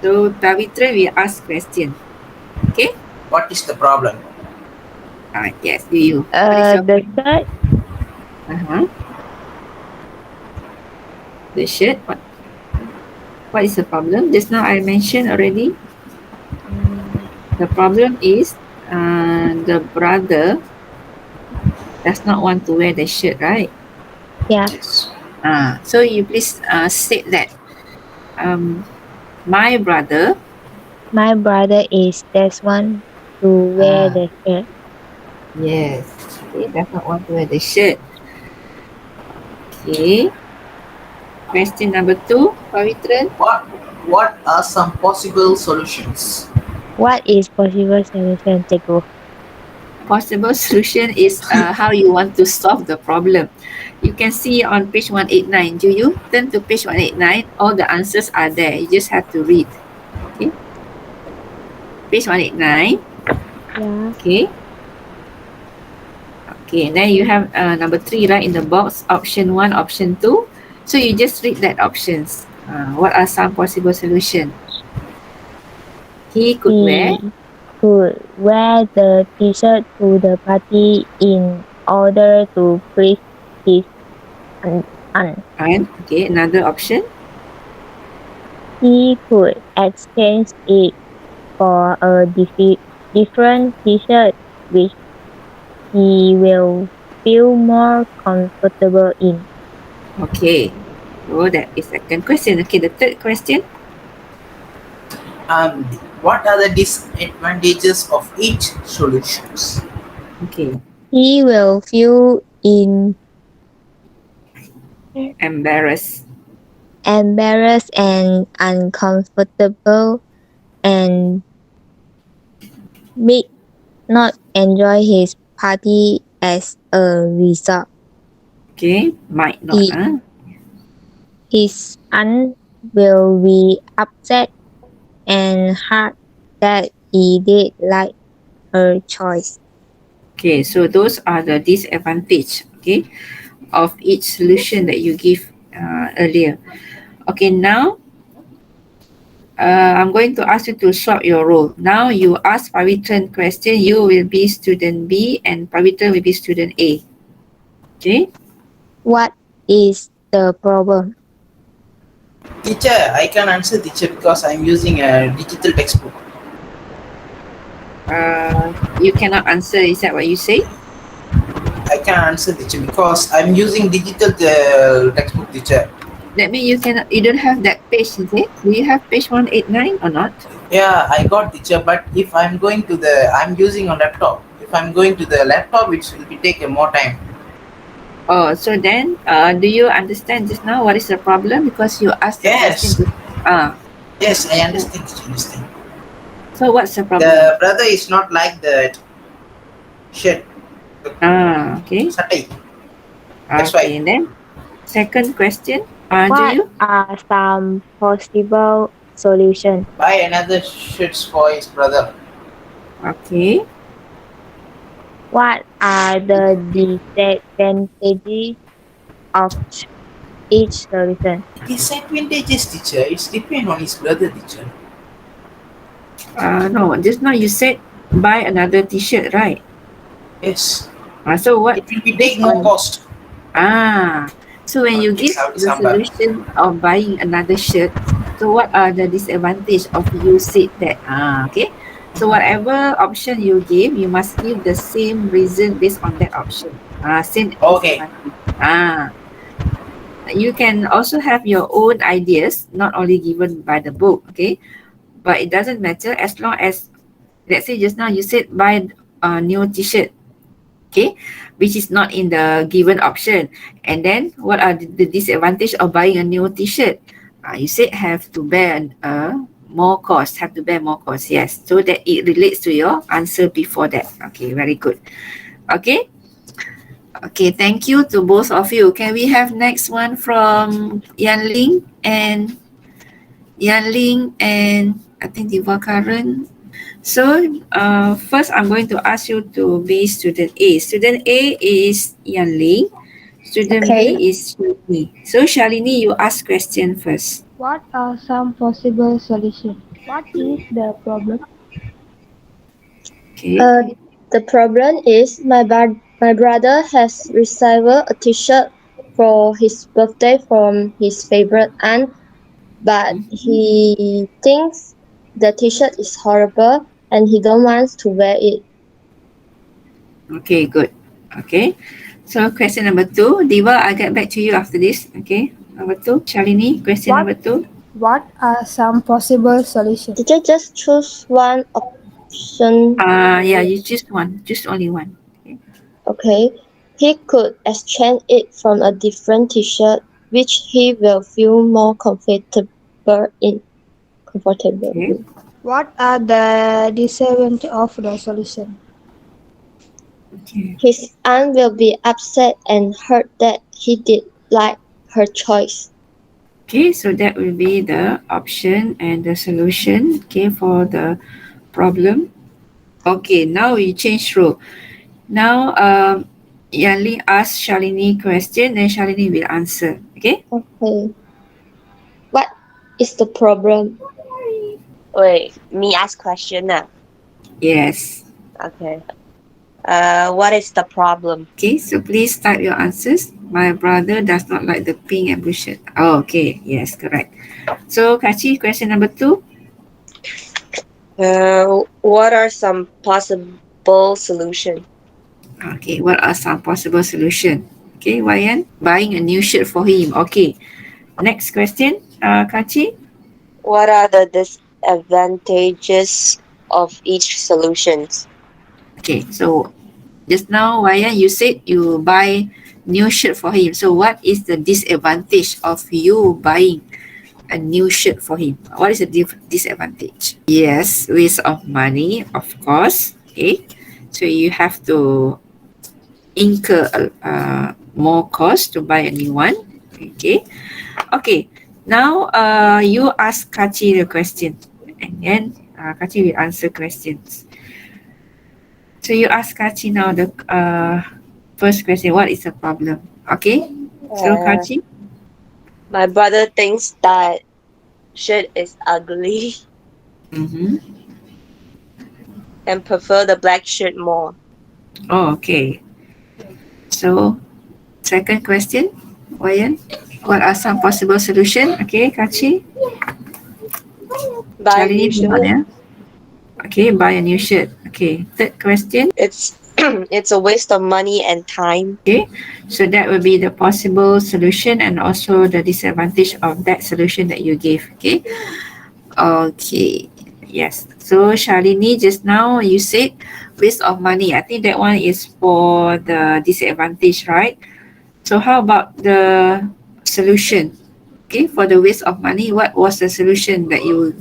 So Pavitra will ask question. Okay. What is the problem? Yes. Do you? What is your The shirt. Uh-huh. The shirt. What is the problem? Just now I mentioned already. The problem is the brother does not want to wear the shirt, right? Yeah. So you please state that. My brother. My brother is this one to wear the shirt. Yes. He does not want to wear the shirt. Okay. Question number 2, Pavitran. What are some possible solutions? What is possible solution, Teguh? Possible solution is how you want to solve the problem. You can see on page 189. Do you turn to page 189? All the answers are there. You just have to read. Okay. Page 189. Yeah. Okay. Okay. Then you have number 3 right in the box. Option 1, option 2. So you just read that options. What are some possible solutions? He could wear. Could wear the t-shirt to the party in order to please his aunt. Okay, another option. He could exchange it for a different t-shirt which he will feel more comfortable in. Okay. So that is the second question. Okay, the third question. What are the disadvantages of each solutions? Okay. He will feel embarrassed and uncomfortable and may not enjoy his party as a result. Okay, might not. His aunt will be upset and hurt that he did like her choice. Okay, so those are the disadvantage, okay, of each solution that you give earlier. Okay, now I'm going to ask you to swap your role. Now you ask Pavitran question, you will be student B and Pavitran will be student A. Okay? What is the problem? Teacher, I can answer teacher because I'm using a digital textbook. You cannot answer. Is that what you say? I can answer teacher because I'm using digital textbook, teacher. That means you cannot. You don't have that page, is it? Do you have page 189 or not? Yeah, I got teacher, but if I'm going to I'm using a laptop. If I'm going to the laptop, it will be taking more time. Oh, so then, do you understand just now what is the problem? Because you asked the question. Yes, yes, I So, understand. Teacher, understand. so what's the problem? The brother is not like the shirt. Okay. Satai. That's Okay. why. And then, second question. Do What you? are some possible solutions? Buy another shirts for his brother. Okay. What are the disadvantages of each solution? Disadvantages, teacher. It's depend on his brother, teacher. No. Just now you said buy another T-shirt, right? Yes. So what? It will be Based take more on cost. So when you give Saudi the sambar. solution of buying another shirt, so what are the disadvantage of you said that? Okay. So whatever option you give, you must give the same reason based on that option. Same Okay. disadvantage. You can also have your own ideas, not only given by the book. Okay, but it doesn't matter as long as, let's say just now you said buy a new T-shirt. Okay, which is not in the given option. And then what are the disadvantage of buying a new T-shirt? You said have to bear more cost, have to bear more cost. Yes, so that it relates to your answer before that. Okay, very good. Okay. Okay, thank you to both of you. Can we have next one from Yan Ling and I think Divakaran. So first I'm going to ask you to be student A. Student A is Yan Ling. Student Okay. B is Shalini. So Shalini, you ask question first. What are some possible solutions? What is the problem? Okay. Uh, the problem is my brother has received a T-shirt for his birthday from his favorite aunt, but he thinks the T-shirt is horrible and he don't want to wear it. Okay, good. Okay. So question number 2. Diva, I'll get back to you after this. Okay. Number 2. Shalini, question What number 2. What are some possible solutions? Teacher just choose one option. Yeah, you choose one. Just only one. Okay. Okay. He could exchange it from a different T-shirt, which he will feel more in. Comfortable Okay. in. What are the disadvantages of the solution? Okay. His aunt will be upset and hurt that he did like her choice. Okay, so that will be the option and the solution, okay, for the problem. Okay, now we change role. Now, Yanli ask Shalini question and Shalini will answer. Okay? Okay. What is the problem? Wait, me ask question now. Yes. Okay. What is the problem? Okay, so please type your answers. My brother does not like the pink and blue shirt. Oh, okay. Yes, correct. So, Kachi, question number 2. What are some possible solutions? Okay, what are some possible solutions? Okay, Wayan, buying a new shirt for him. Okay. Next question, Kachi. What are the disadvantages of each solutions? Okay, so just now, Wayan, you said you buy new shirt for him. So what is the disadvantage of you buying a new shirt for him? What is the disadvantage? Yes, waste of money, of course. Okay, so you have to incur more cost to buy a new one. Okay, okay. Now, you ask Kachi the question, and then Kachi will answer questions. So you ask Kachi now the first question. What is the problem? Okay. So Uh, Kachi. my brother thinks that shirt is ugly Mm-hmm. and prefer the black shirt more. Oh, okay. So second question, Wayan? What are some possible solution? Okay, Kachi. Buy a Shalini new belum shirt. ya? Okay, buy a new shirt. Okay, third question. It's it's a waste of money and time. Okay, so that will be the possible solution and also the disadvantage of that solution that you gave. Okay, okay, yes. So Shalini, just now you said waste of money. I think that one is for the disadvantage, right? So how about the solution? Okay, for the waste of money, what was the solution that you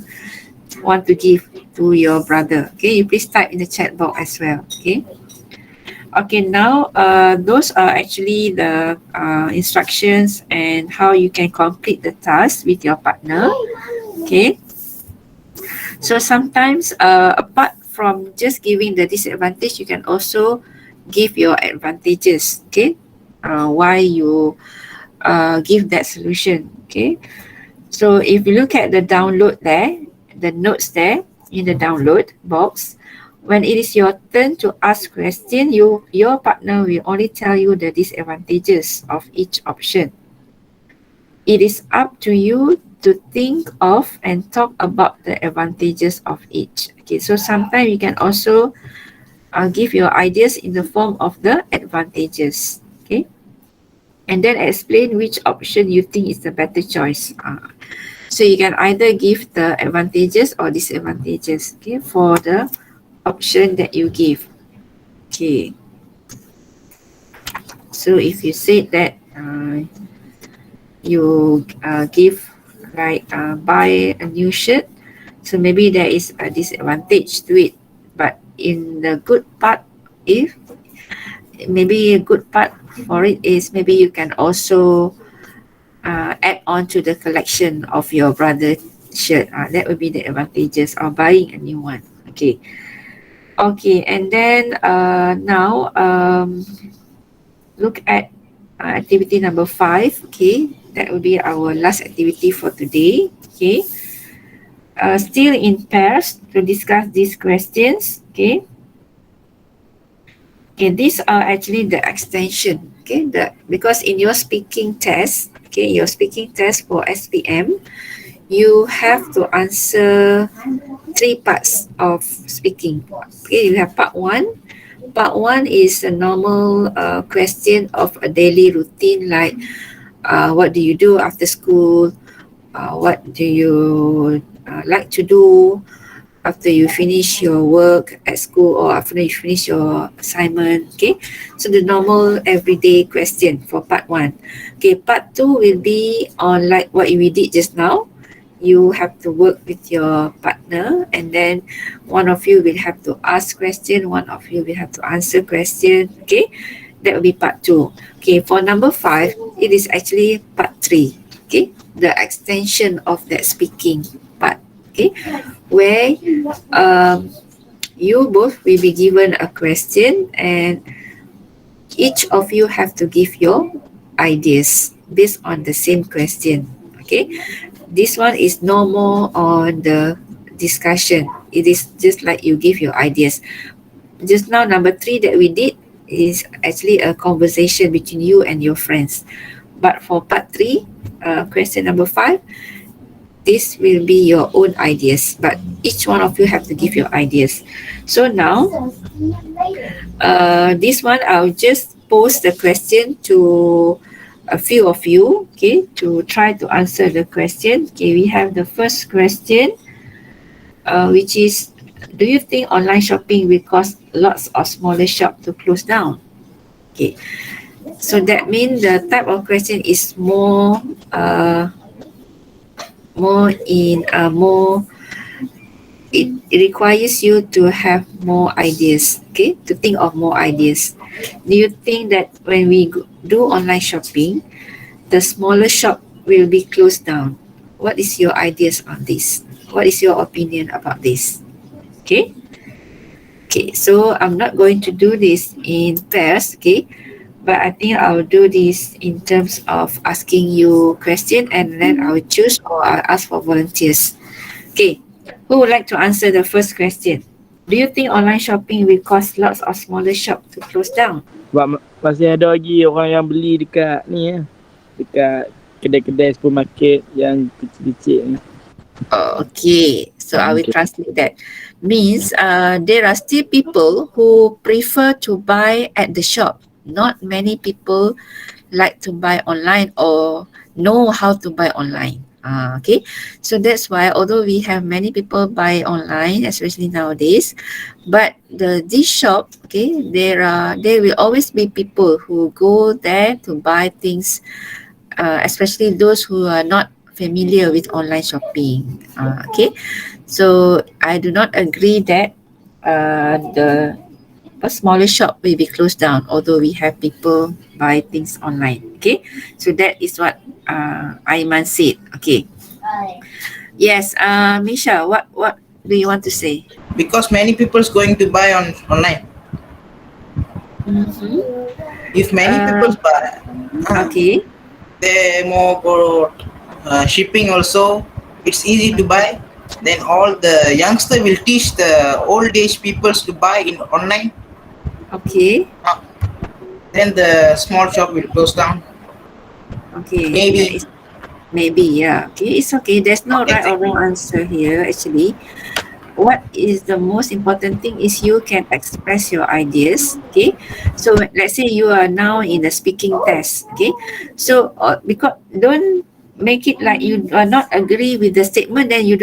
want to give to your brother? Okay, you please type in the chat box as well. Okay. Okay, now those are actually the instructions and how you can complete the task with your partner. Okay, so sometimes apart from just giving the disadvantage, you can also give your advantages. Okay, why you give that solution. Okay, so if you look at the download there, the notes there in the download box, when it is your turn to ask question, your partner will only tell you the disadvantages of each option. It is up to you to think of and talk about the advantages of each. Okay, so sometimes you can also give your ideas in the form of the advantages. Okay, and then explain which option you think is the better choice. So you can either give the advantages or disadvantages, okay, for the option that you give. Okay. So if you said that you give like buy a new shirt, so maybe there is a disadvantage to it. But in the good part, if maybe a good part for it is maybe you can also add on to the collection of your brother's shirt. That would be the advantages of buying a new one. Okay. Okay, and then now look at activity number 5. Okay, that will be our last activity for today. Okay, still in pairs to discuss these questions. Okay. Okay, these are actually the extension. Okay, because in your speaking test, okay, your speaking test for SPM, you have to answer 3 parts of speaking. Okay, you have part 1. Part 1 is a normal question of a daily routine, like what do you do after school? What do you like to do after you finish your work at school or after you finish your assignment? Okay, so the normal everyday question for part 1. Okay, part 2 will be on like what we did just now. You have to work with your partner, and then one of you will have to ask question, one of you will have to answer question. Okay, that will be part 2. Okay, for number 5, it is actually part 3. Okay, the extension of that speaking part. Okay, where you both will be given a question, and each of you have to give your ideas based on the same question. Okay, this one is no more on the discussion. It is just like you give your ideas. Just now, number 3 that we did is actually a conversation between you and your friends. But for part 3, question number 5, this will be your own ideas. But each one of you have to give your ideas. So now, this one I'll just pose the question to a few of you, okay, to try to answer the question. Okay, we have the first question, which is, do you think online shopping will cause lots of smaller shops to close down? Okay, so that means the type of question is more it requires you to have more ideas, okay, to think of more ideas. Do you think that when we do online shopping, the smaller shop will be closed down? What is your ideas on this? What is your opinion about this? Okay. Okay, so I'm not going to do this in pairs, okay, but I think I'll do this in terms of asking you question, and then I'll choose or I'll ask for volunteers. Okay, who would like to answer the first question? Do you think online shopping will cause lots of smaller shop to close down? Sebab masih ada lagi orang yang beli dekat ni ya. Dekat kedai-kedai supermarket yang kecil-kecil ni. Okay, so I will translate that. Means there are still people who prefer to buy at the shop. Not many people like to buy online or know how to buy online. Okay, so that's why although we have many people buy online, especially nowadays, but this shop, okay, there will always be people who go there to buy things, especially those who are not familiar with online shopping. Okay, so I do not agree that the a smaller shop will be closed down, although we have people buy things online. Okay, so that is what Aiman said. Okay. Yes, Misha, what do you want to say? Because many people's going to buy online. Mm-hmm. If many people buy, okay, they more for shipping also. It's easy to buy. Then all the youngster will teach the old age peoples to buy in online. Okay. Then the small shop will close down. Okay. Maybe. Maybe, yeah. Okay, it's okay. There's no right or wrong answer here, actually. What is the most important thing is you can express your ideas. Okay, so let's say you are now in the speaking test. Okay, so because don't make it like you are not agree with the statement, then you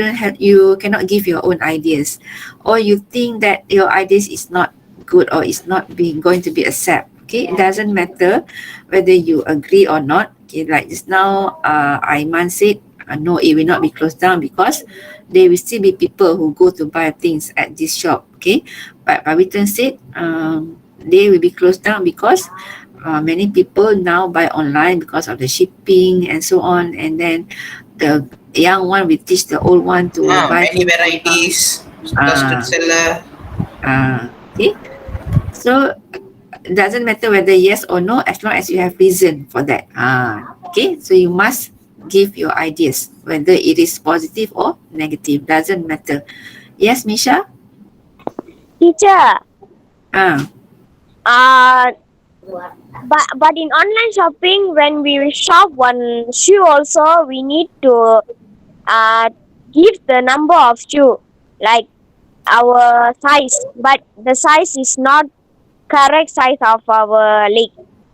cannot give your own ideas, or you think that your ideas is not good or is not going to be accepted. Okay, it doesn't matter whether you agree or not. Okay, like just now Aiman said, no, it will not be closed down because there will still be people who go to buy things at this shop. Okay, but Pavitan said they will be closed down because many people now buy online because of the shipping and so on, and then the young one will teach the old one to buy many varieties, trusted seller. Okay, so it doesn't matter whether yes or no, as long as you have reason for that. Okay, so you must give your ideas, whether it is positive or negative, doesn't matter. Yes, Misha? Teacher. Ah. But in online shopping, when we shop one shoe also, we need to give the number of shoe, like our size, but the size is not correct size of our leg,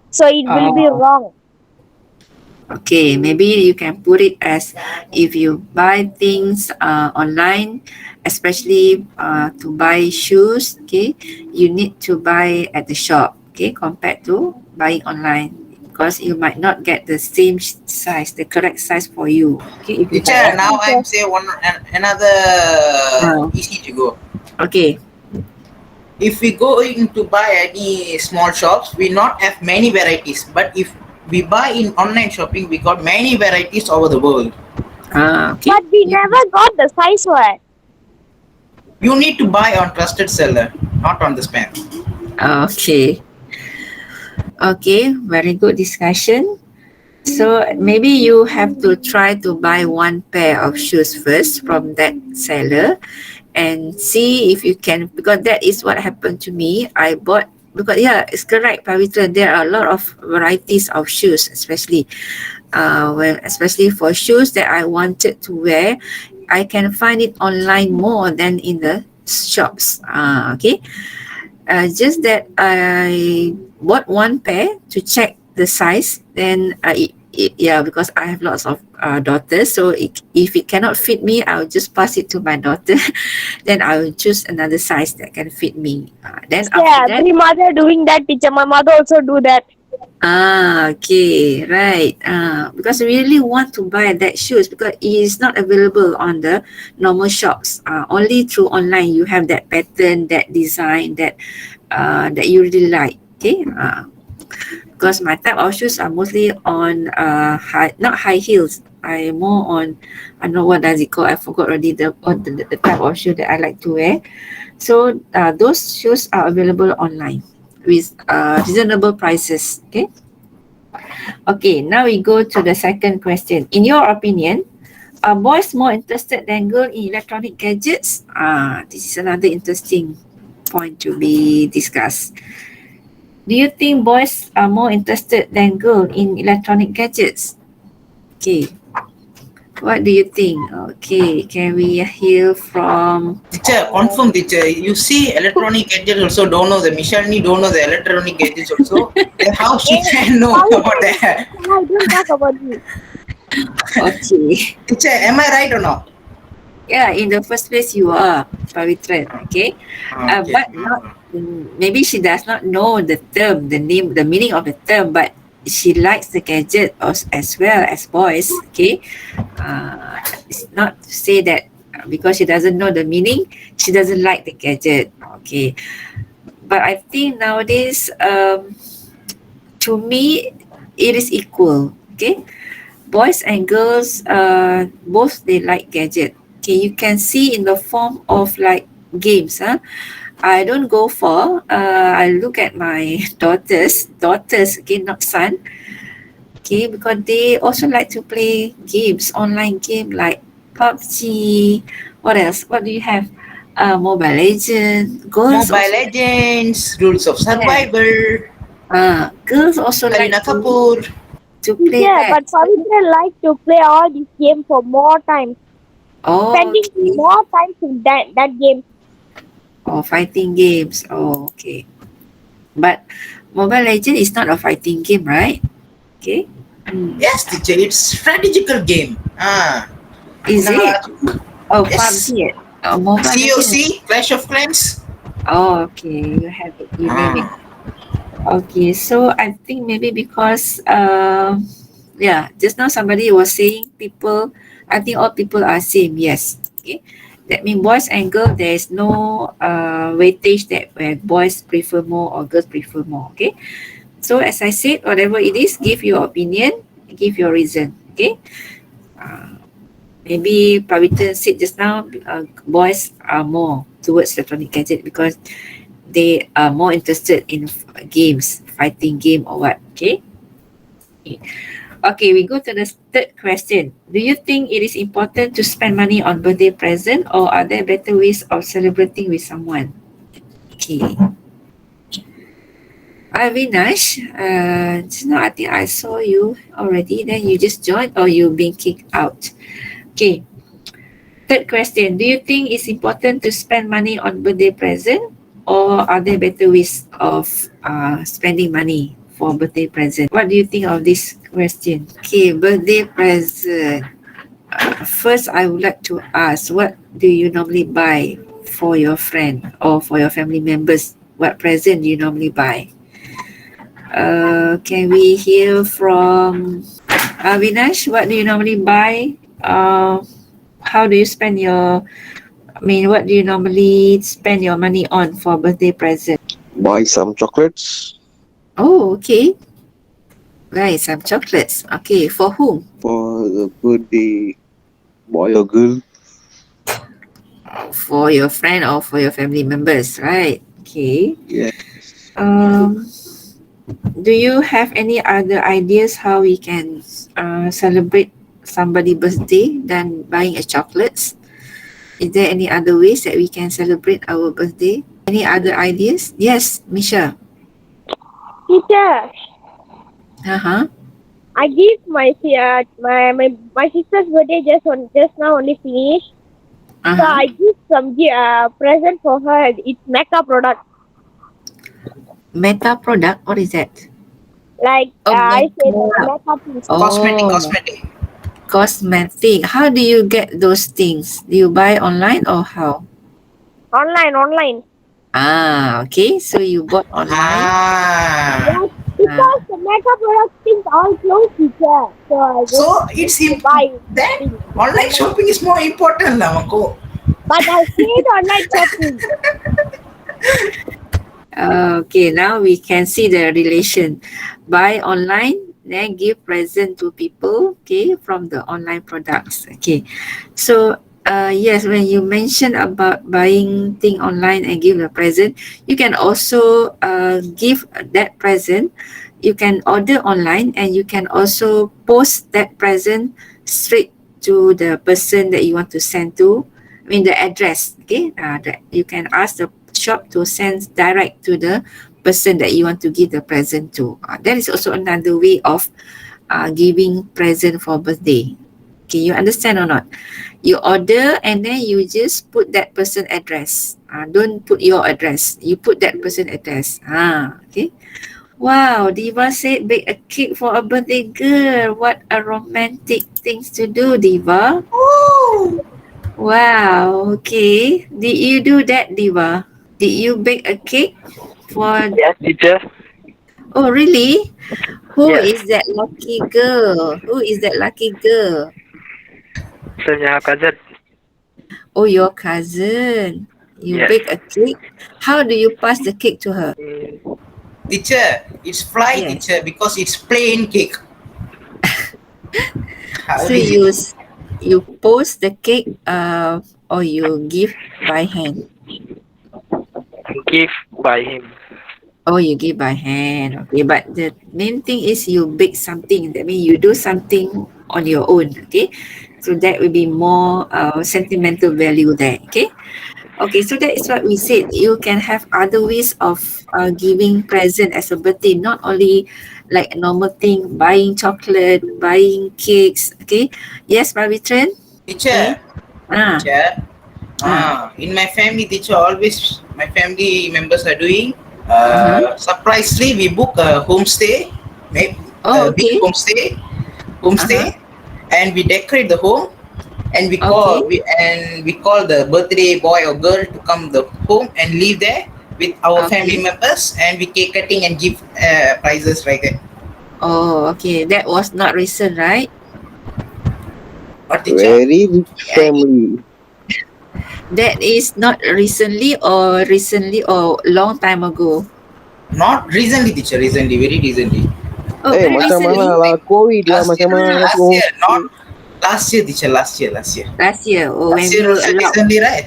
so it will be wrong. Okay, maybe you can put it as if you buy things online, especially to buy shoes, okay, you need to buy at the shop, okay, compared to buying online, because you might not get the same size, the correct size for you. Okay, if you Teacher, now I'm say another easy to go. Okay. If we go in to buy any small shops, we not have many varieties. But if we buy in online shopping, we got many varieties over the world. Okay. But we never got the size one. You need to buy on trusted seller, not on the spam. Okay. Okay, very good discussion. So maybe you have to try to buy one pair of shoes first from that seller and see if you can, because that is what happened to me. I bought, because yeah, it's correct, Pavitra, there are a lot of varieties of shoes, especially especially for shoes that I wanted to wear. I can find it online more than in the shops. Okay. Just that I bought one pair to check the size, then yeah, because I have lots of daughters, so if it cannot fit me, I'll just pass it to my daughter. Then I will choose another size that can fit me. Then yeah, after that, every mother doing that, teacher. My mother also do that. Okay, right. Because I really want to buy that shoes because it is not available on the normal shops. Only through online you have that pattern, that design, that you really like. Okay. Because my type of shoes are mostly on not high heels. I more on, I don't know what does it call. I forgot already the type of shoe that I like to wear. So those shoes are available online with reasonable prices. Okay. Okay, now we go to the second question. In your opinion, Are boys more interested than girls in electronic gadgets? This is another interesting point to be discussed. Do you think boys are more interested than girls in electronic gadgets? Okay. What do you think? Okay, can we hear from... Teacher, confirm teacher. You see electronic gadgets also don't know the Mishani don't know the electronic gadgets also. Then how she can know about that? Don't talk about me. Okay. Teacher, am I right or not? Yeah, in the first place you are, Pavitran, okay? Okay. But not, maybe she does not know the term, the name, the meaning of the term, but she likes the gadget as well as boys, okay? It's not to say that because she doesn't know the meaning, she doesn't like the gadget, okay? But I think nowadays, to me, it is equal, okay? Boys and girls, both they like gadget. Okay, you can see in the form of like games. I don't go for. I look at my daughters. Okay, not son. Okay, because they also like to play games, online game like PUBG. What else? What do you have? Mobile Legends. Girls Mobile also. Legends, Rules of Yeah. Survivor, Girls also like Karina Kapoor. to play Yeah, that. but Pavitra like to play all these games for more time, Oh, spending okay. more time in that game. Or fighting games. Oh, okay. But Mobile Legend is not a fighting game, right? Okay. Yes, teacher, it's strategical game. Is it? Nah, Oh, yes. PUBG. Mobile Legend. COC, Clash of Clans. Oh, okay. You have it. You name it. Okay. So I think maybe because yeah, just now somebody was saying people. I think all people are same. Yes. Okay. That means boys and girls, there is no weightage that where boys prefer more or girls prefer more. Okay. So as I said, whatever it is, give your opinion, give your reason. Okay. Maybe Pavitra said just now, boys are more towards electronic gadget because they are more interested in games, fighting game or what. Okay. Okay, we go to the third question. Do you think it is important to spend money on birthday present or are there better ways of celebrating with someone? Okay. Avinash, just now I think I saw you already. Then you just joined or you been kicked out. Okay. Third question. Do you think it's important to spend money on birthday present or are there better ways of spending money for birthday present? What do you think of this question? Okay, birthday present. First, I would like to ask, what do you normally buy for your friend or for your family members? What present do you normally buy? Can we hear from Avinash? What do you normally buy? How do you spend your, what do you normally spend your money on for birthday present? Buy some chocolates Oh, okay. Right, some chocolates. Okay, for whom? for the birthday boy or girl. For your friend or for your family members, right? Okay. Yes. Do you have any other ideas how we can celebrate somebody's birthday than buying a chocolates? Is there any other ways that we can celebrate our birthday? Any other ideas? Yes, Misha. Teacher, Uh-huh. I give my sister's birthday just now only finished. So Uh-huh. I give some present for her. It's makeup product. Meta product, what is that? Like Oh, I said, makeup. makeup things. Cosmetic, Oh, cosmetic. cosmetic. How do you get those things? Do you buy online or how? Online. Okay. So you bought online. Yes, because the makeup product things all close, teacher. So I So just it's to buy that things. online shopping is more important, lah, Mako. But I hate online shopping. Okay, now we can see the relation. Buy online, then give present to people, okay, from the online products. Okay. So yes, when you mention about buying thing online and give a present, you can also give that present. You can order online and you can also post that present straight to the person that you want to send to. I mean the address. Okay, you can ask the shop to send direct to the person that you want to give the present to. That is also another way of giving present for birthday. Okay, you understand or not? You order and then you just put that person address. Don't put your address. You put that person address. Okay. Wow, Diva said bake a cake for a birthday girl. What a romantic things to do, Diva. Wow, okay. Did you do that, Diva? Did you bake a cake for... Yes, teacher. Oh, really? Who Yes. is that lucky girl? Who is that lucky girl? Saya cousin. Oh, your cousin. You Yes. bake a cake. How do you pass the cake to her? Teacher, it's fly, Yes. teacher, because it's plain cake. How So did you? you post the cake or you give by hand? Give by him. Oh, you give by hand. Okay, but the main thing is you bake something. That means you do something on your own. Okay, so that will be more sentimental value there. Okay. Okay, so that is what we said. You can have other ways of giving present as a birthday, not only like a normal thing, buying chocolate, buying cakes. Okay. Yes, Pavitran? Teacher, Okay. Ah. teacher. Ah. In my family, teacher, always my family members are doing. Uh-huh. Surprisingly, we book a homestay, make Oh, a big okay. Uh-huh. homestay, and we decorate the home, and Okay. we call the birthday boy or girl to come the home and live there with our family Okay. members, and we cake cutting and give prizes like that. Oh, okay. That was not recent, right? What, teacher? Very rich family. That is not recently or long time ago. Not recently, teacher. Recently, very recently. Oh, very Macam mana recently. lah COVID lah, Last macam year, mana nak last year, not last year, teacher. Last year. Last year. Oh, Last when year we were also allowed. recently, right?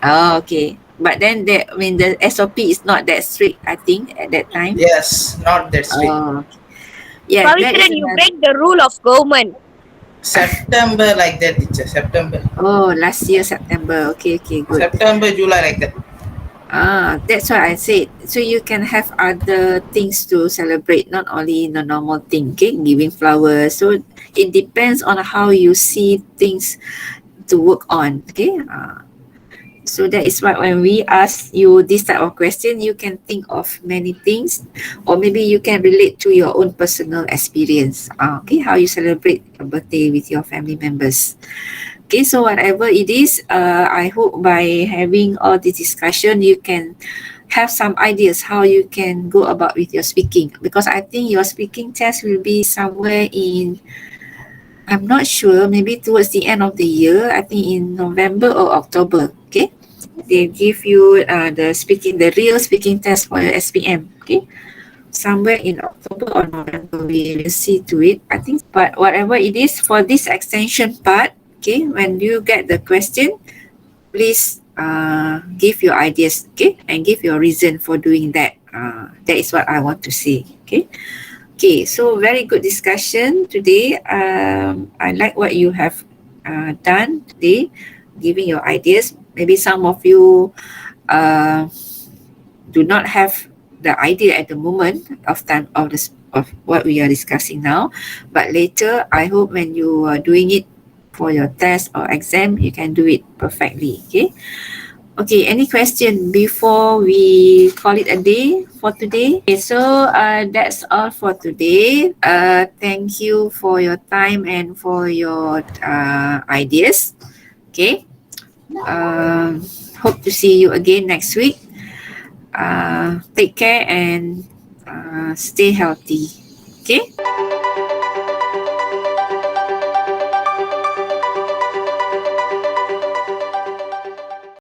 Oh, okay. But then the SOP is not that strict, I think, at that time. Yes, not that strict. Oh, yes, that is Pavitran, you another. break the rule of government. September like that, teacher. September. Oh, last year September. Okay, good. September, July like that. That's what I said. So you can have other things to celebrate, not only the normal thing, okay? Giving flowers. So it depends on how you see things to work on, okay? So that is why when we ask you this type of question, you can think of many things, or maybe you can relate to your own personal experience. Okay, how you celebrate a birthday with your family members. Okay, so whatever it is, I hope by having all this discussion, you can have some ideas how you can go about with your speaking. Because I think your speaking test will be somewhere in, I'm not sure, maybe towards the end of the year, I think in November or October. Okay, they give you the real speaking test for your SPM. Okay, somewhere in October or November, we will see to it. I think, but whatever it is for this extension part, okay, when you get the question, please give your ideas, okay, and give your reason for doing that. That is what I want to say. Okay. Okay, so very good discussion today. I like what you have done today, giving your ideas. Maybe some of you do not have the idea at the moment of what we are discussing now, but later I hope when you are doing it for your test or exam, you can do it perfectly. Okay, any question before we call it a day for today? Okay, so that's all for today. Thank you for your time and for your ideas. Okay. Hope to see you again next week. Take care and stay healthy. Okay.